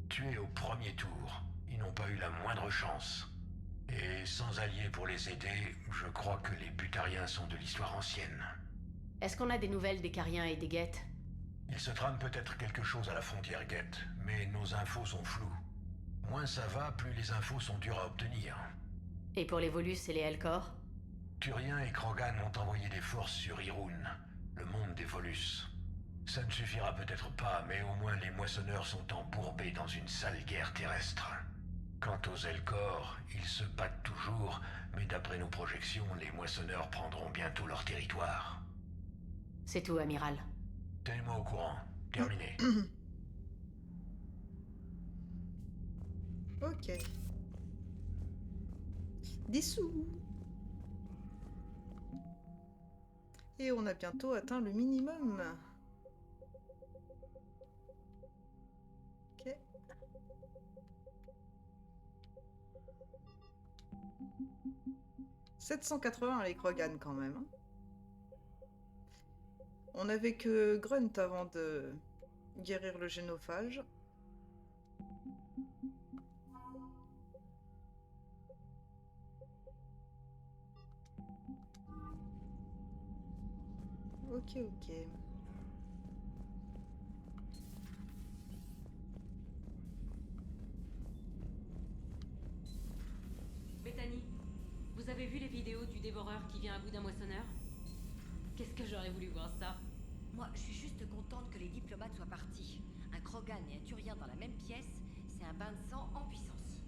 Tués au premier tour. Ils n'ont pas eu la moindre chance. Et sans alliés pour les aider, je crois que les Butariens sont de l'histoire ancienne. Est-ce qu'on a des nouvelles des Cariens et des Geth? Il se trame peut-être quelque chose à la frontière Geth, mais nos infos sont floues. Moins ça va, plus les infos sont dures à obtenir. Et pour les Volus et les Elcor? Turiens et Krogan ont envoyé des forces sur Irun, le monde des Volus. Ça ne suffira peut-être pas, mais au moins les moissonneurs sont embourbés dans une sale guerre terrestre. Quant aux Elcor, ils se battent toujours, mais d'après nos projections, les moissonneurs prendront bientôt leur territoire. C'est tout, amiral. Tenez-moi au courant. Terminé. Ok. Des sous. Et on a bientôt atteint le minimum. Ok. 780 les Krogan quand même. Hein. On avait que Grunt avant de guérir le génophage. Ok, ok. Bethany, vous avez vu les vidéos du dévoreur qui vient à bout d'un moissonneur? Qu'est-ce que j'aurais voulu voir ça? Moi, je suis juste contente que les diplomates soient partis. Un Krogan et un Turien dans la même pièce, c'est un bain de sang en puissance.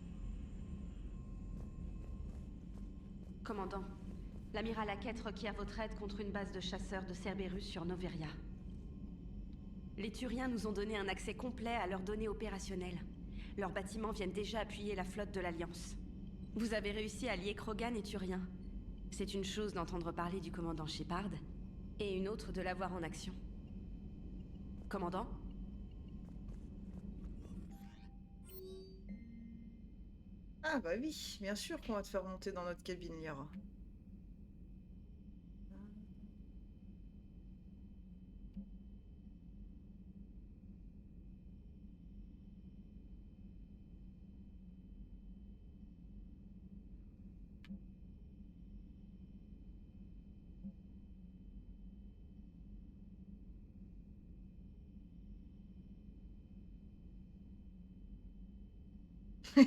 Commandant, l'amiral Hackett requiert votre aide contre une base de chasseurs de Cerberus sur Noveria. Les Turiens nous ont donné un accès complet à leurs données opérationnelles. Leurs bâtiments viennent déjà appuyer la flotte de l'Alliance. Vous avez réussi à lier Krogan et Turiens. C'est une chose d'entendre parler du commandant Shepard, et une autre de l'avoir en action. Commandant? Ah bah oui, bien sûr qu'on va te faire monter dans notre cabine, Liara.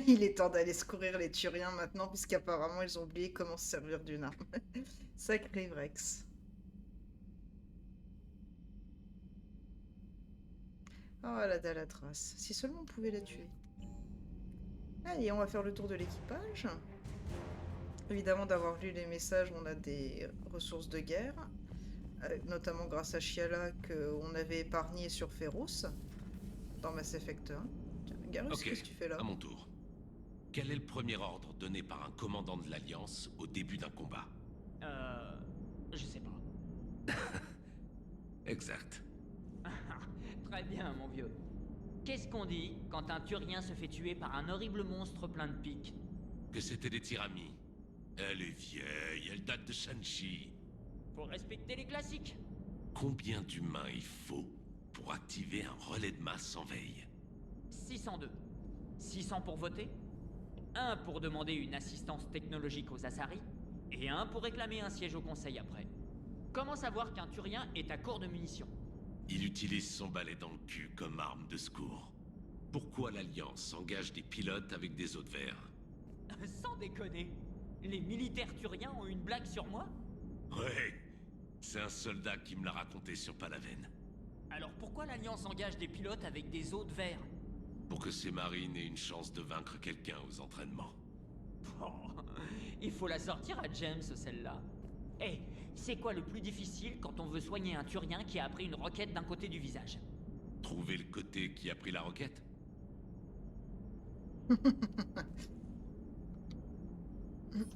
Il est temps d'aller secourir les Turiens maintenant, puisqu'apparemment ils ont oublié comment se servir d'une arme. Sacré Vrex. Oh la Dalatras. Si seulement on pouvait la tuer. Allez, on va faire le tour de l'équipage. Évidemment, d'avoir lu les messages, on a des ressources de guerre. Notamment grâce à Chiala qu'on avait épargné sur Féroce. Dans Mass Effect 1. Garus, Ok, qu'est-ce que tu fais là? à mon tour. Quel est le premier ordre donné par un commandant de l'Alliance au début d'un combat? Je sais pas. Exact. Très bien, mon vieux. Qu'est-ce qu'on dit quand un Turien se fait tuer par un horrible monstre plein de pics? Que c'était des tiramis. Elle est vieille, elle date de Shanxi. Faut respecter les classiques. Combien d'humains il faut pour activer un relais de masse en veille? 602. 600 pour voter, 1 pour demander une assistance technologique aux Asari, et 1 pour réclamer un siège au conseil après. Comment savoir qu'un Turien est à court de munitions? Il utilise son balai dans le cul comme arme de secours. Pourquoi l'Alliance engage des pilotes avec des os de verre? Sans déconner, les militaires turiens ont une blague sur moi? Ouais, c'est un soldat qui me l'a raconté sur Palaven. Alors pourquoi l'Alliance engage des pilotes avec des os de verre? Pour que ces marines aient une chance de vaincre quelqu'un aux entraînements. Oh, il faut la sortir à James, celle-là. Eh, c'est quoi le plus difficile quand on veut soigner un Turien qui a pris une roquette d'un côté du visage? Trouver le côté qui a pris la roquette?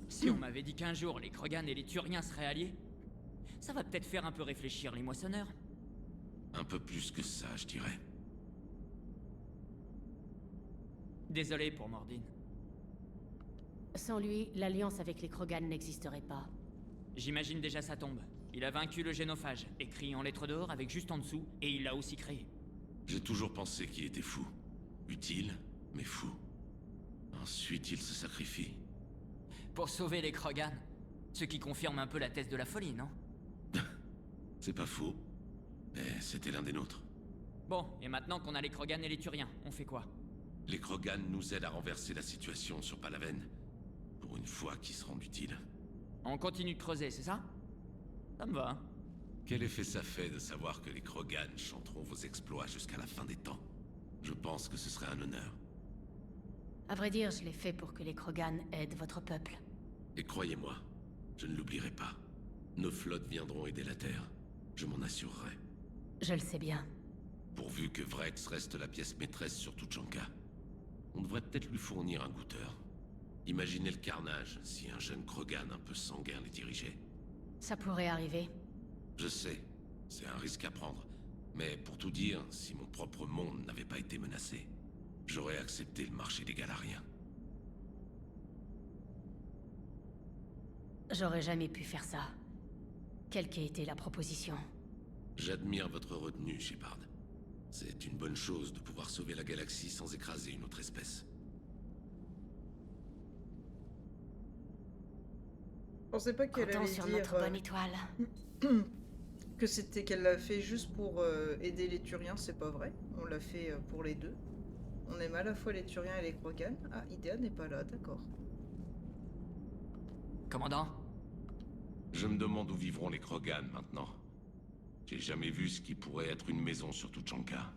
Si on m'avait dit qu'un jour les Krogan et les Turiens seraient alliés, ça va peut-être faire un peu réfléchir les moissonneurs. Un peu plus que ça, je dirais. Désolé pour Mordin. Sans lui, l'alliance avec les Krogan n'existerait pas. J'imagine déjà sa tombe. Il a vaincu le génophage, écrit en lettres d'or avec juste en dessous, et il l'a aussi créé. J'ai toujours pensé qu'il était fou. Utile, mais fou. Ensuite, il se sacrifie. Pour sauver les Krogan. Ce qui confirme un peu la thèse de la folie, non? C'est pas faux. Mais c'était l'un des nôtres. Bon, et maintenant qu'on a les Krogan et les Turiens, on fait quoi? Les Krogan nous aident à renverser la situation sur Palaven. Pour une fois qu'ils se rendent utiles. On continue de creuser, c'est ça? Ça me va. Quel effet ça fait de savoir que les Krogan chanteront vos exploits jusqu'à la fin des temps? Je pense que ce serait un honneur. À vrai dire, je l'ai fait pour que les Krogan aident votre peuple. Et croyez-moi, je ne l'oublierai pas. Nos flottes viendront aider la Terre. Je m'en assurerai. Je le sais bien. Pourvu que Vrex reste la pièce maîtresse sur Tuchanka. On devrait peut-être lui fournir un goûteur. Imaginez le carnage si un jeune Krogan un peu sanguin les dirigeait. Ça pourrait arriver. Je sais, c'est un risque à prendre. Mais pour tout dire, si mon propre monde n'avait pas été menacé, j'aurais accepté le marché des Galariens. J'aurais jamais pu faire ça. Quelle qu'ait été la proposition. J'admire votre retenue, Shepard. C'est une bonne chose de pouvoir sauver la galaxie sans écraser une autre espèce. Je pensais pas qu'elle Comptons allait sur dire notre bonne étoile. que c'était qu'elle l'a fait juste pour aider les Turiens, c'est pas vrai. On l'a fait pour les deux. On aime à la fois les Turiens et les Krogan. Ah, Idea n'est pas là, d'accord. Commandant? Je me demande où vivront les Krogan maintenant. J'ai jamais vu ce qui pourrait être une maison sur Tuchanka.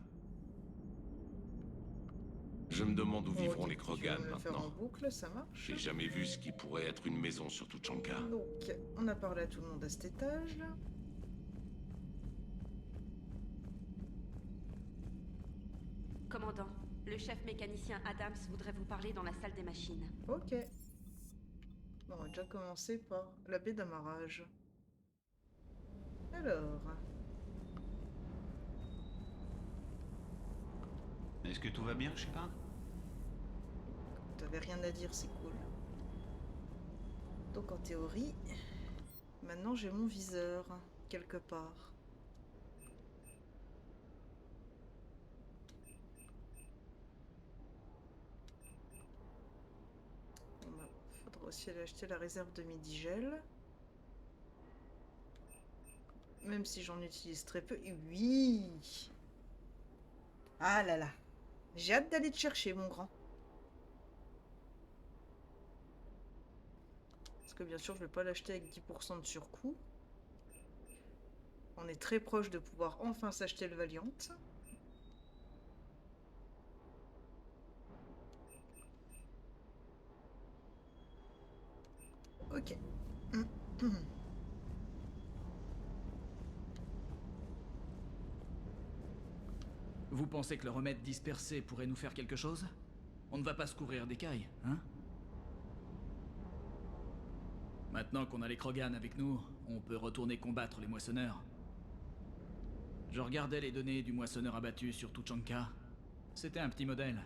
Je me demande où vivront les Krogan Tu vas me le faire en maintenant. boucle, ça marche. J'ai jamais vu ce qui pourrait être une maison sur Tuchanka. Donc, on a parlé à tout le monde à cet étage. Commandant, le chef mécanicien Adams voudrait vous parler dans la salle des machines. Ok. Bon, on va déjà commencer par la baie d'amarrage. Alors... Est-ce que tout va bien, Shepard? T'avais rien à dire, c'est cool. Donc en théorie, maintenant j'ai mon viseur, quelque part. Il faudra aussi aller acheter la réserve de midi-gel. Même si j'en utilise très peu. Oui! Ah là là! J'ai hâte d'aller te chercher, mon grand. Parce que bien sûr, je vais pas l'acheter avec 10% de surcoût. On est très proche de pouvoir enfin s'acheter le Valiant. Ok. Vous pensez que le remède dispersé pourrait nous faire quelque chose? On ne va pas se couvrir d'écailles, hein? Maintenant qu'on a les Krogan avec nous, on peut retourner combattre les moissonneurs. Je regardais les données du moissonneur abattu sur Tuchanka. C'était un petit modèle.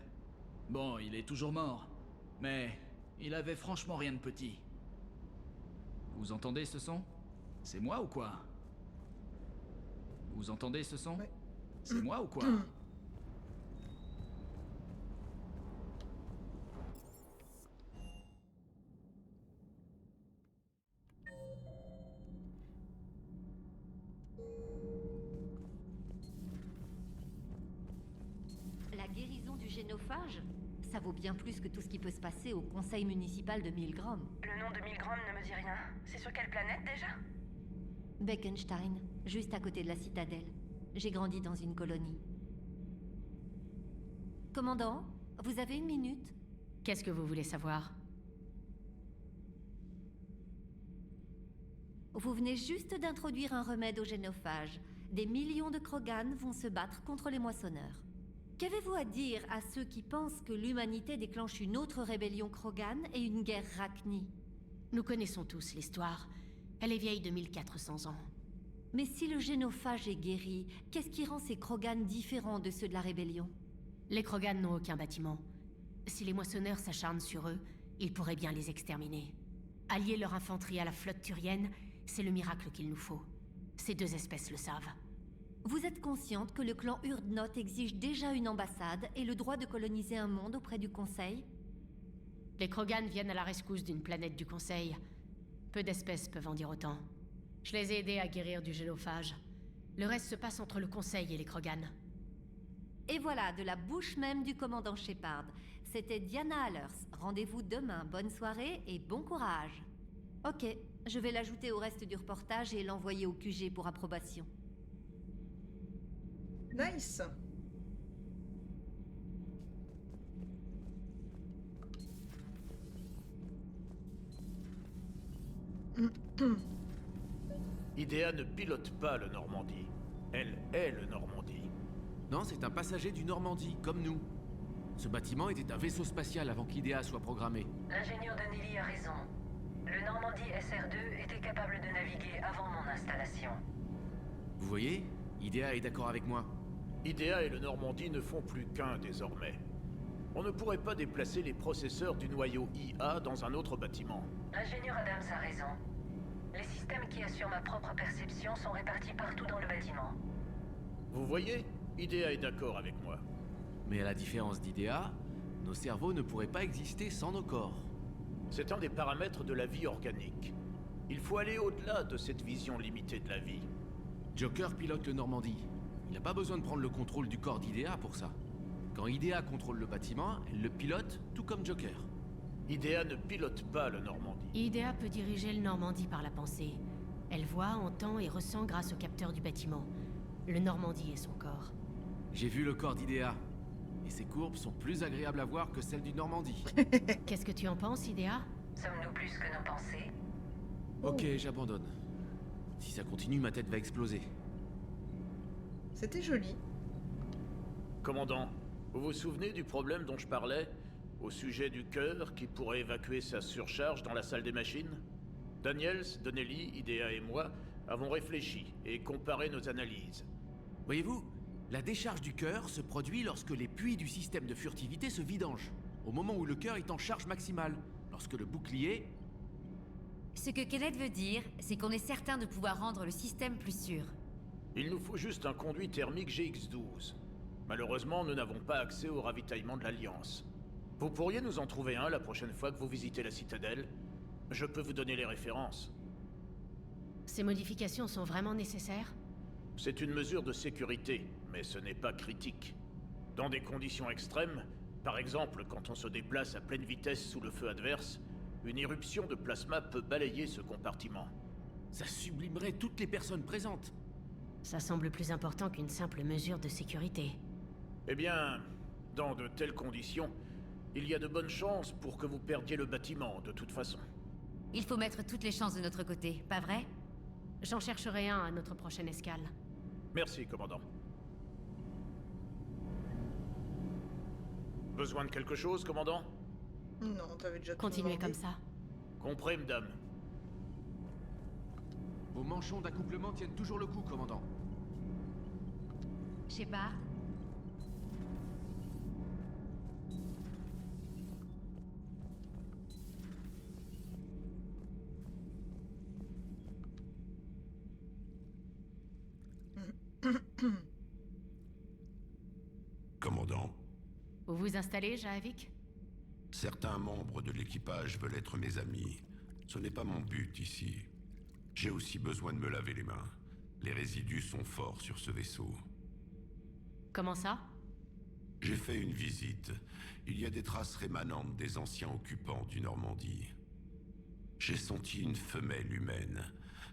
Bon, il est toujours mort, mais il avait franchement rien de petit. Vous entendez ce son? C'est moi ou quoi? Vous entendez ce son? Ouais. C'est moi ou quoi? La guérison du génophage, ça vaut bien plus que tout ce qui peut se passer au conseil municipal de Milgram. Le nom de Milgram ne me dit rien. C'est sur quelle planète déjà? Beckenstein, juste à côté de la citadelle. J'ai grandi dans une colonie. Commandant, vous avez une minute? Qu'est-ce que vous voulez savoir? Vous venez juste d'introduire un remède au génophage. Des millions de Krogan vont se battre contre les moissonneurs. Qu'avez-vous à dire à ceux qui pensent que l'humanité déclenche une autre rébellion Krogan et une guerre Rachni? Nous connaissons tous l'histoire. Elle est vieille de 1400 ans. Mais si le génophage est guéri, qu'est-ce qui rend ces Krogan différents de ceux de la rébellion? Les Krogan n'ont aucun bâtiment. Si les moissonneurs s'acharnent sur eux, ils pourraient bien les exterminer. Allier leur infanterie à la flotte turienne, c'est le miracle qu'il nous faut. Ces deux espèces le savent. Vous êtes consciente que le clan Urdnot exige déjà une ambassade et le droit de coloniser un monde auprès du Conseil? Les Krogan viennent à la rescousse d'une planète du Conseil. Peu d'espèces peuvent en dire autant. Je les ai aidés à guérir du génophage. Le reste se passe entre le Conseil et les Krogan. Et voilà, de la bouche même du commandant Shepard. C'était Diana Allers. Rendez-vous demain. Bonne soirée et bon courage. Ok, je vais l'ajouter au reste du reportage et l'envoyer au QG pour approbation. Nice. Idea ne pilote pas le Normandie. Elle est le Normandie. Non, c'est un passager du Normandie, comme nous. Ce bâtiment était un vaisseau spatial avant qu'Idea soit programmé. L'ingénieur Donnelly a raison. Le Normandie SR2 était capable de naviguer avant mon installation. Vous voyez, Idea est d'accord avec moi. Idea et le Normandie ne font plus qu'un désormais. On ne pourrait pas déplacer les processeurs du noyau IA dans un autre bâtiment. L'ingénieur Adams a raison. Les systèmes qui assurent ma propre perception sont répartis partout dans le bâtiment. Vous voyez, IDEA est d'accord avec moi. Mais à la différence d'IDEA, nos cerveaux ne pourraient pas exister sans nos corps. C'est un des paramètres de la vie organique. Il faut aller au-delà de cette vision limitée de la vie. Joker pilote le Normandie. Il n'a pas besoin de prendre le contrôle du corps d'IDEA pour ça. Quand IDEA contrôle le bâtiment, elle le pilote, tout comme Joker. IDEA ne pilote pas le Normandie. IDEA peut diriger le Normandie par la pensée. Elle voit, entend et ressent grâce au capteur du bâtiment. Le Normandie est son corps. J'ai vu le corps d'IDEA. Et ses courbes sont plus agréables à voir que celles du Normandie. Qu'est-ce que tu en penses, IDEA? Sommes-nous plus que nos pensées? Ok, j'abandonne. Si ça continue, ma tête va exploser. C'était joli. Commandant, vous vous souvenez du problème dont je parlais? Au sujet du cœur qui pourrait évacuer sa surcharge dans la salle des machines? Daniels, Donnelly, IDEA et moi avons réfléchi et comparé nos analyses. Voyez-vous, la décharge du cœur se produit lorsque les puits du système de furtivité se vidangent, au moment où le cœur est en charge maximale, lorsque le bouclier... Ce que Kenneth veut dire, c'est qu'on est certain de pouvoir rendre le système plus sûr. Il nous faut juste un conduit thermique GX12. Malheureusement, nous n'avons pas accès au ravitaillement de l'Alliance. Vous pourriez nous en trouver un la prochaine fois que vous visitez la citadelle? Je peux vous donner les références. Ces modifications sont vraiment nécessaires? C'est une mesure de sécurité, mais ce n'est pas critique. Dans des conditions extrêmes, par exemple quand on se déplace à pleine vitesse sous le feu adverse, une éruption de plasma peut balayer ce compartiment. Ça sublimerait toutes les personnes présentes. Ça semble plus important qu'une simple mesure de sécurité. Eh bien, dans de telles conditions, il y a de bonnes chances pour que vous perdiez le bâtiment, de toute façon. Il faut mettre toutes les chances de notre côté, pas vrai? J'en chercherai un à notre prochaine escale. Merci, commandant. Besoin de quelque chose, commandant? Non, t'avais déjà tout Continuez demandé. comme ça. Compris, madame. Vos manchons d'accouplement tiennent toujours le coup, commandant. Shepard? Commandant, Vous vous installez, Jahavik? certains membres de l'équipage veulent être mes amis. Ce n'est pas mon but ici. J'ai aussi besoin de me laver les mains. Les résidus sont forts sur ce vaisseau. Comment ça? J'ai fait une visite. Il y a des traces rémanentes des anciens occupants du Normandie. J'ai senti une femelle humaine.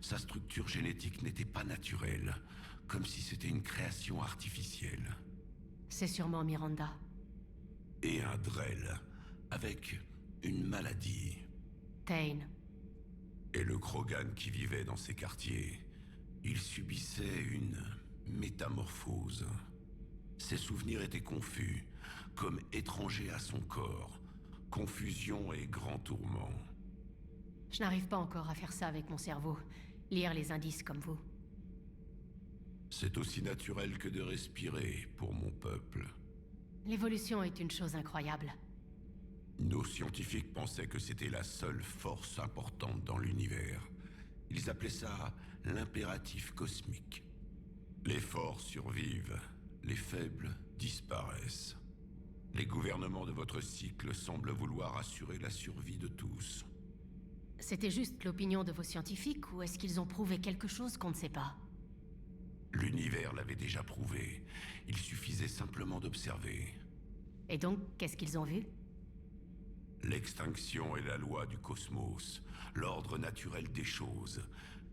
Sa structure génétique n'était pas naturelle, comme si c'était une création artificielle. C'est sûrement Miranda. Et un Drell, avec une maladie. Tane. Et le Krogan qui vivait dans ces quartiers, il subissait une métamorphose. Ses souvenirs étaient confus, comme étrangers à son corps. Confusion et grand tourment. Je n'arrive pas encore à faire ça avec mon cerveau. Lire les indices comme vous. C'est aussi naturel que de respirer pour mon peuple. L'évolution est une chose incroyable. Nos scientifiques pensaient que c'était la seule force importante dans l'univers. Ils appelaient ça l'impératif cosmique. Les forts survivent, les faibles disparaissent. Les gouvernements de votre cycle semblent vouloir assurer la survie de tous. C'était juste l'opinion de vos scientifiques ou est-ce qu'ils ont prouvé quelque chose qu'on ne sait pas? L'univers l'avait déjà prouvé. Il suffisait simplement d'observer. Et donc, qu'est-ce qu'ils ont vu? L'extinction est la loi du cosmos, l'ordre naturel des choses.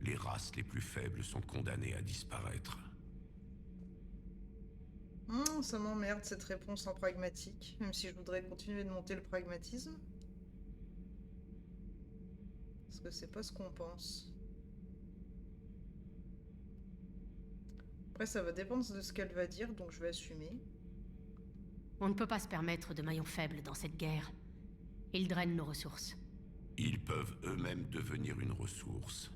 Les races les plus faibles sont condamnées à disparaître. Ça m'emmerde cette réponse en pragmatique, même si je voudrais continuer de monter le pragmatisme. Parce que c'est pas ce qu'on pense. Après, ça va dépendre de ce qu'elle va dire, donc je vais assumer. On ne peut pas se permettre de maillons faibles dans cette guerre. Ils drainent nos ressources. Ils peuvent eux-mêmes devenir une ressource.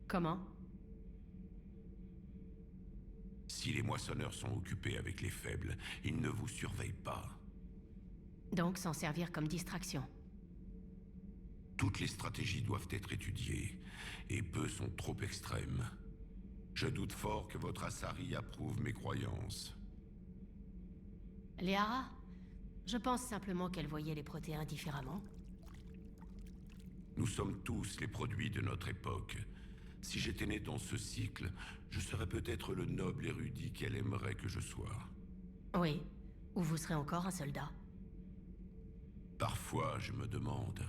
Comment? Si les moissonneurs sont occupés avec les faibles, ils ne vous surveillent pas. Donc s'en servir comme distraction. Toutes les stratégies doivent être étudiées, et peu sont trop extrêmes. Je doute fort que votre Asari approuve mes croyances. Liara, je pense simplement qu'elle voyait les protéins différemment. Nous sommes tous les produits de notre époque. Si j'étais né dans ce cycle, je serais peut-être le noble érudit qu'elle aimerait que je sois. Oui, ou vous serez encore un soldat. Parfois, je me demande,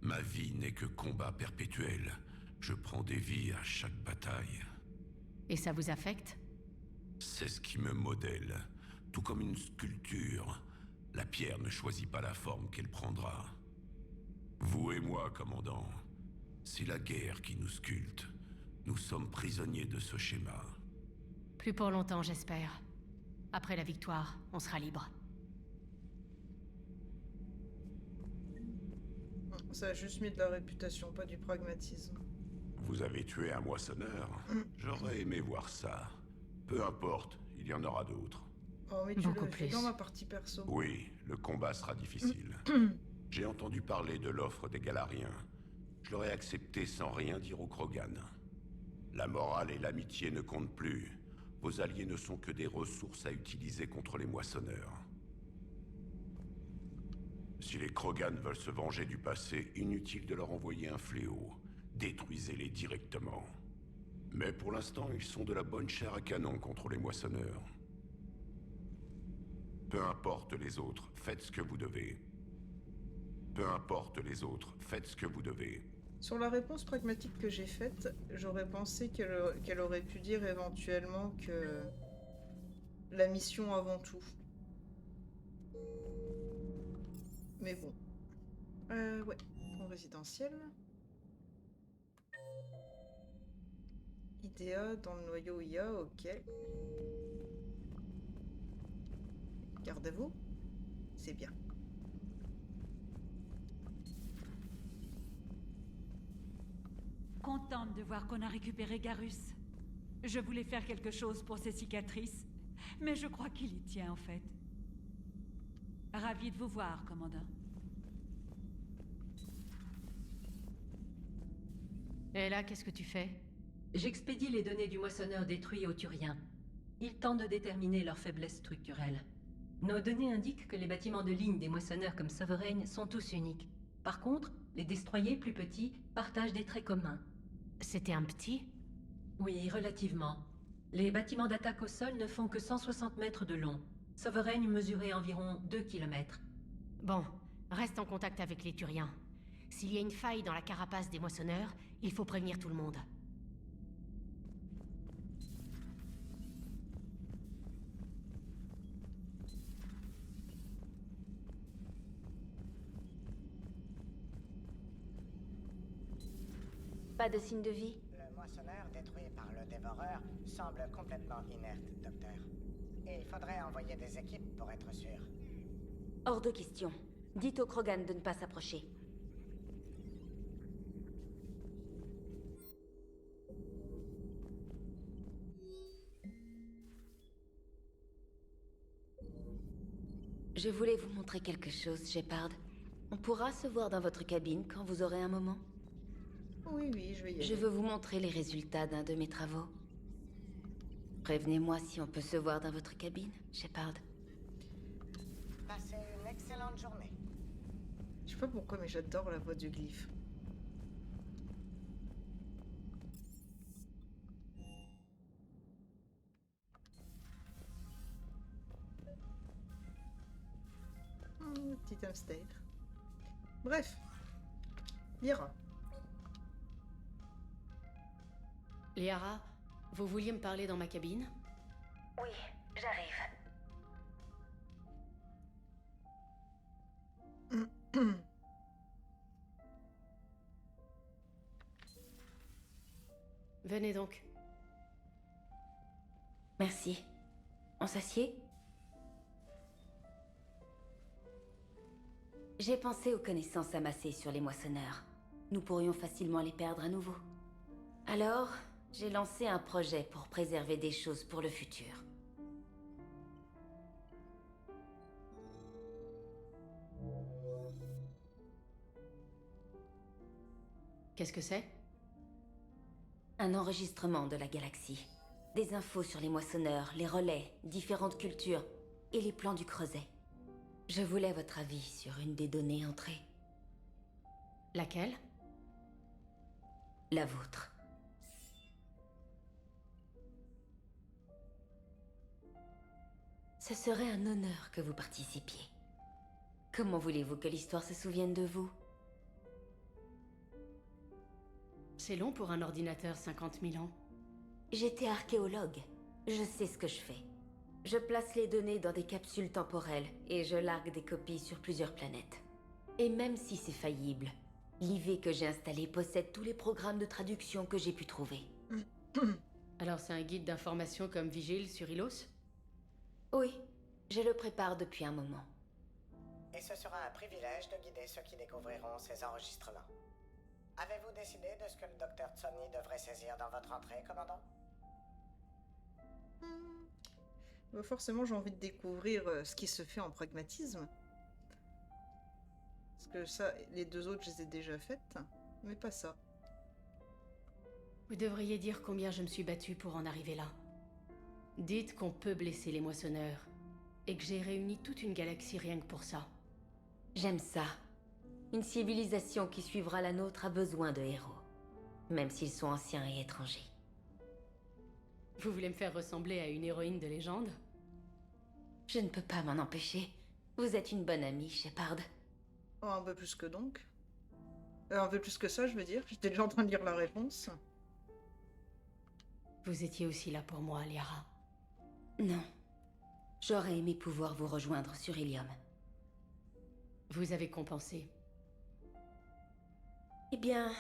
ma vie n'est que combat perpétuel. Je prends des vies à chaque bataille. Et ça vous affecte? C'est ce qui me modèle. Tout comme une sculpture, la pierre ne choisit pas la forme qu'elle prendra. Vous et moi, commandant, c'est la guerre qui nous sculpte. Nous sommes prisonniers de ce schéma. Plus pour longtemps, j'espère. Après la victoire, on sera libre. Ça a juste mis de la réputation, pas du pragmatisme. Vous avez tué un moissonneur? J'aurais aimé voir ça. Peu importe, il y en aura d'autres. Oh, mais tu l'as fait dans ma partie perso. Oui, le combat sera difficile. J'ai entendu parler de l'offre des Galariens. Je l'aurais accepté sans rien dire aux Krogan. La morale et l'amitié ne comptent plus. Vos alliés ne sont que des ressources à utiliser contre les moissonneurs. Si les Krogan veulent se venger du passé, inutile de leur envoyer un fléau. Détruisez-les directement. Mais pour l'instant, ils sont de la bonne chair à canon contre les moissonneurs. Peu importe les autres, faites ce que vous devez. Peu importe les autres, faites ce que vous devez. Sur la réponse pragmatique que j'ai faite, j'aurais pensé qu'elle aurait pu dire éventuellement que la mission avant tout. Mais bon. Ouais. En résidentiel. IDEA dans le noyau IA, ok. Garde à vous. C'est bien. Contente de voir qu'on a récupéré Garrus. Je voulais faire quelque chose pour ses cicatrices, mais je crois qu'il y tient en fait. Ravi de vous voir, commandant. Et là, qu'est-ce que tu fais? J'expédie les données du moissonneur détruit aux Turiens. Ils tentent de déterminer leur faiblesse structurelle. Nos données indiquent que les bâtiments de ligne des moissonneurs comme Sovereign sont tous uniques. Par contre, les destroyers plus petits partagent des traits communs. C'était un petit? Oui, relativement. Les bâtiments d'attaque au sol ne font que 160 mètres de long. Sovereign mesurait environ 2 km. Bon, reste en contact avec les Turiens. S'il y a une faille dans la carapace des moissonneurs, il faut prévenir tout le monde. Pas de signe de vie? Le moissonneur détruit par le dévoreur semble complètement inerte, docteur. Et il faudrait envoyer des équipes pour être sûr. Hors de question. Dites aux Krogan de ne pas s'approcher. Je voulais vous montrer quelque chose, Shepard. On pourra se voir dans votre cabine quand vous aurez un moment? Oui, oui, je vais y aller. Je veux vous montrer les résultats d'un de mes travaux. Prévenez-moi si on peut se voir dans votre cabine, Shepard. Passez une excellente journée. Je sais pas pourquoi, mais j'adore la voix du glyphe. Petit hamster. Bref. Liara. Liara, vous vouliez me parler dans ma cabine? Oui, j'arrive. Venez donc. Merci. On s'assied? J'ai pensé aux connaissances amassées sur les moissonneurs. Nous pourrions facilement les perdre à nouveau. Alors, J'ai lancé un projet pour préserver des choses pour le futur. Qu'est-ce que c'est? Un enregistrement de la galaxie. Des infos sur les moissonneurs, les relais, différentes cultures et les plans du creuset. Je voulais votre avis sur une des données entrées. Laquelle? La vôtre. Ce serait un honneur que vous participiez. Comment voulez-vous que l'histoire se souvienne de vous? C'est long pour un ordinateur 50 000 ans. J'étais archéologue. Je sais ce que je fais. Je place les données dans des capsules temporelles et je largue des copies sur plusieurs planètes. Et même si c'est faillible, l'IV que j'ai installé possède tous les programmes de traduction que j'ai pu trouver. Alors c'est un guide d'information comme Vigile sur Ilos? Oui, je le prépare depuis un moment. Et ce sera un privilège de guider ceux qui découvriront ces enregistrements. Avez-vous décidé de ce que le docteur Tsonni devrait saisir dans votre entrée, commandant? Forcément, j'ai envie de découvrir ce qui se fait en pragmatisme. Parce que ça, les deux autres, je les ai déjà faites, mais pas ça. Vous devriez dire combien je me suis battue pour en arriver là. Dites qu'on peut blesser les moissonneurs, et que j'ai réuni toute une galaxie rien que pour ça. J'aime ça. Une civilisation qui suivra la nôtre a besoin de héros, même s'ils sont anciens et étrangers. Vous voulez me faire ressembler à une héroïne de légende? Je ne peux pas m'en empêcher. Vous êtes une bonne amie, Shepard. Oh, un peu plus que donc. Un peu plus que ça, je veux dire. J'étais déjà en train de lire la réponse. Vous étiez aussi là pour moi, Liara. Non. J'aurais aimé pouvoir vous rejoindre sur Ilium. Vous avez compensé. Eh bien,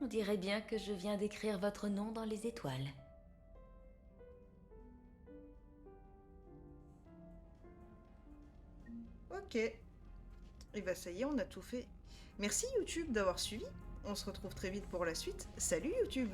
on dirait bien que je viens d'écrire votre nom dans les étoiles. Ok. Et bah ça y est, on a tout fait. Merci YouTube d'avoir suivi. On se retrouve très vite pour la suite. Salut YouTube!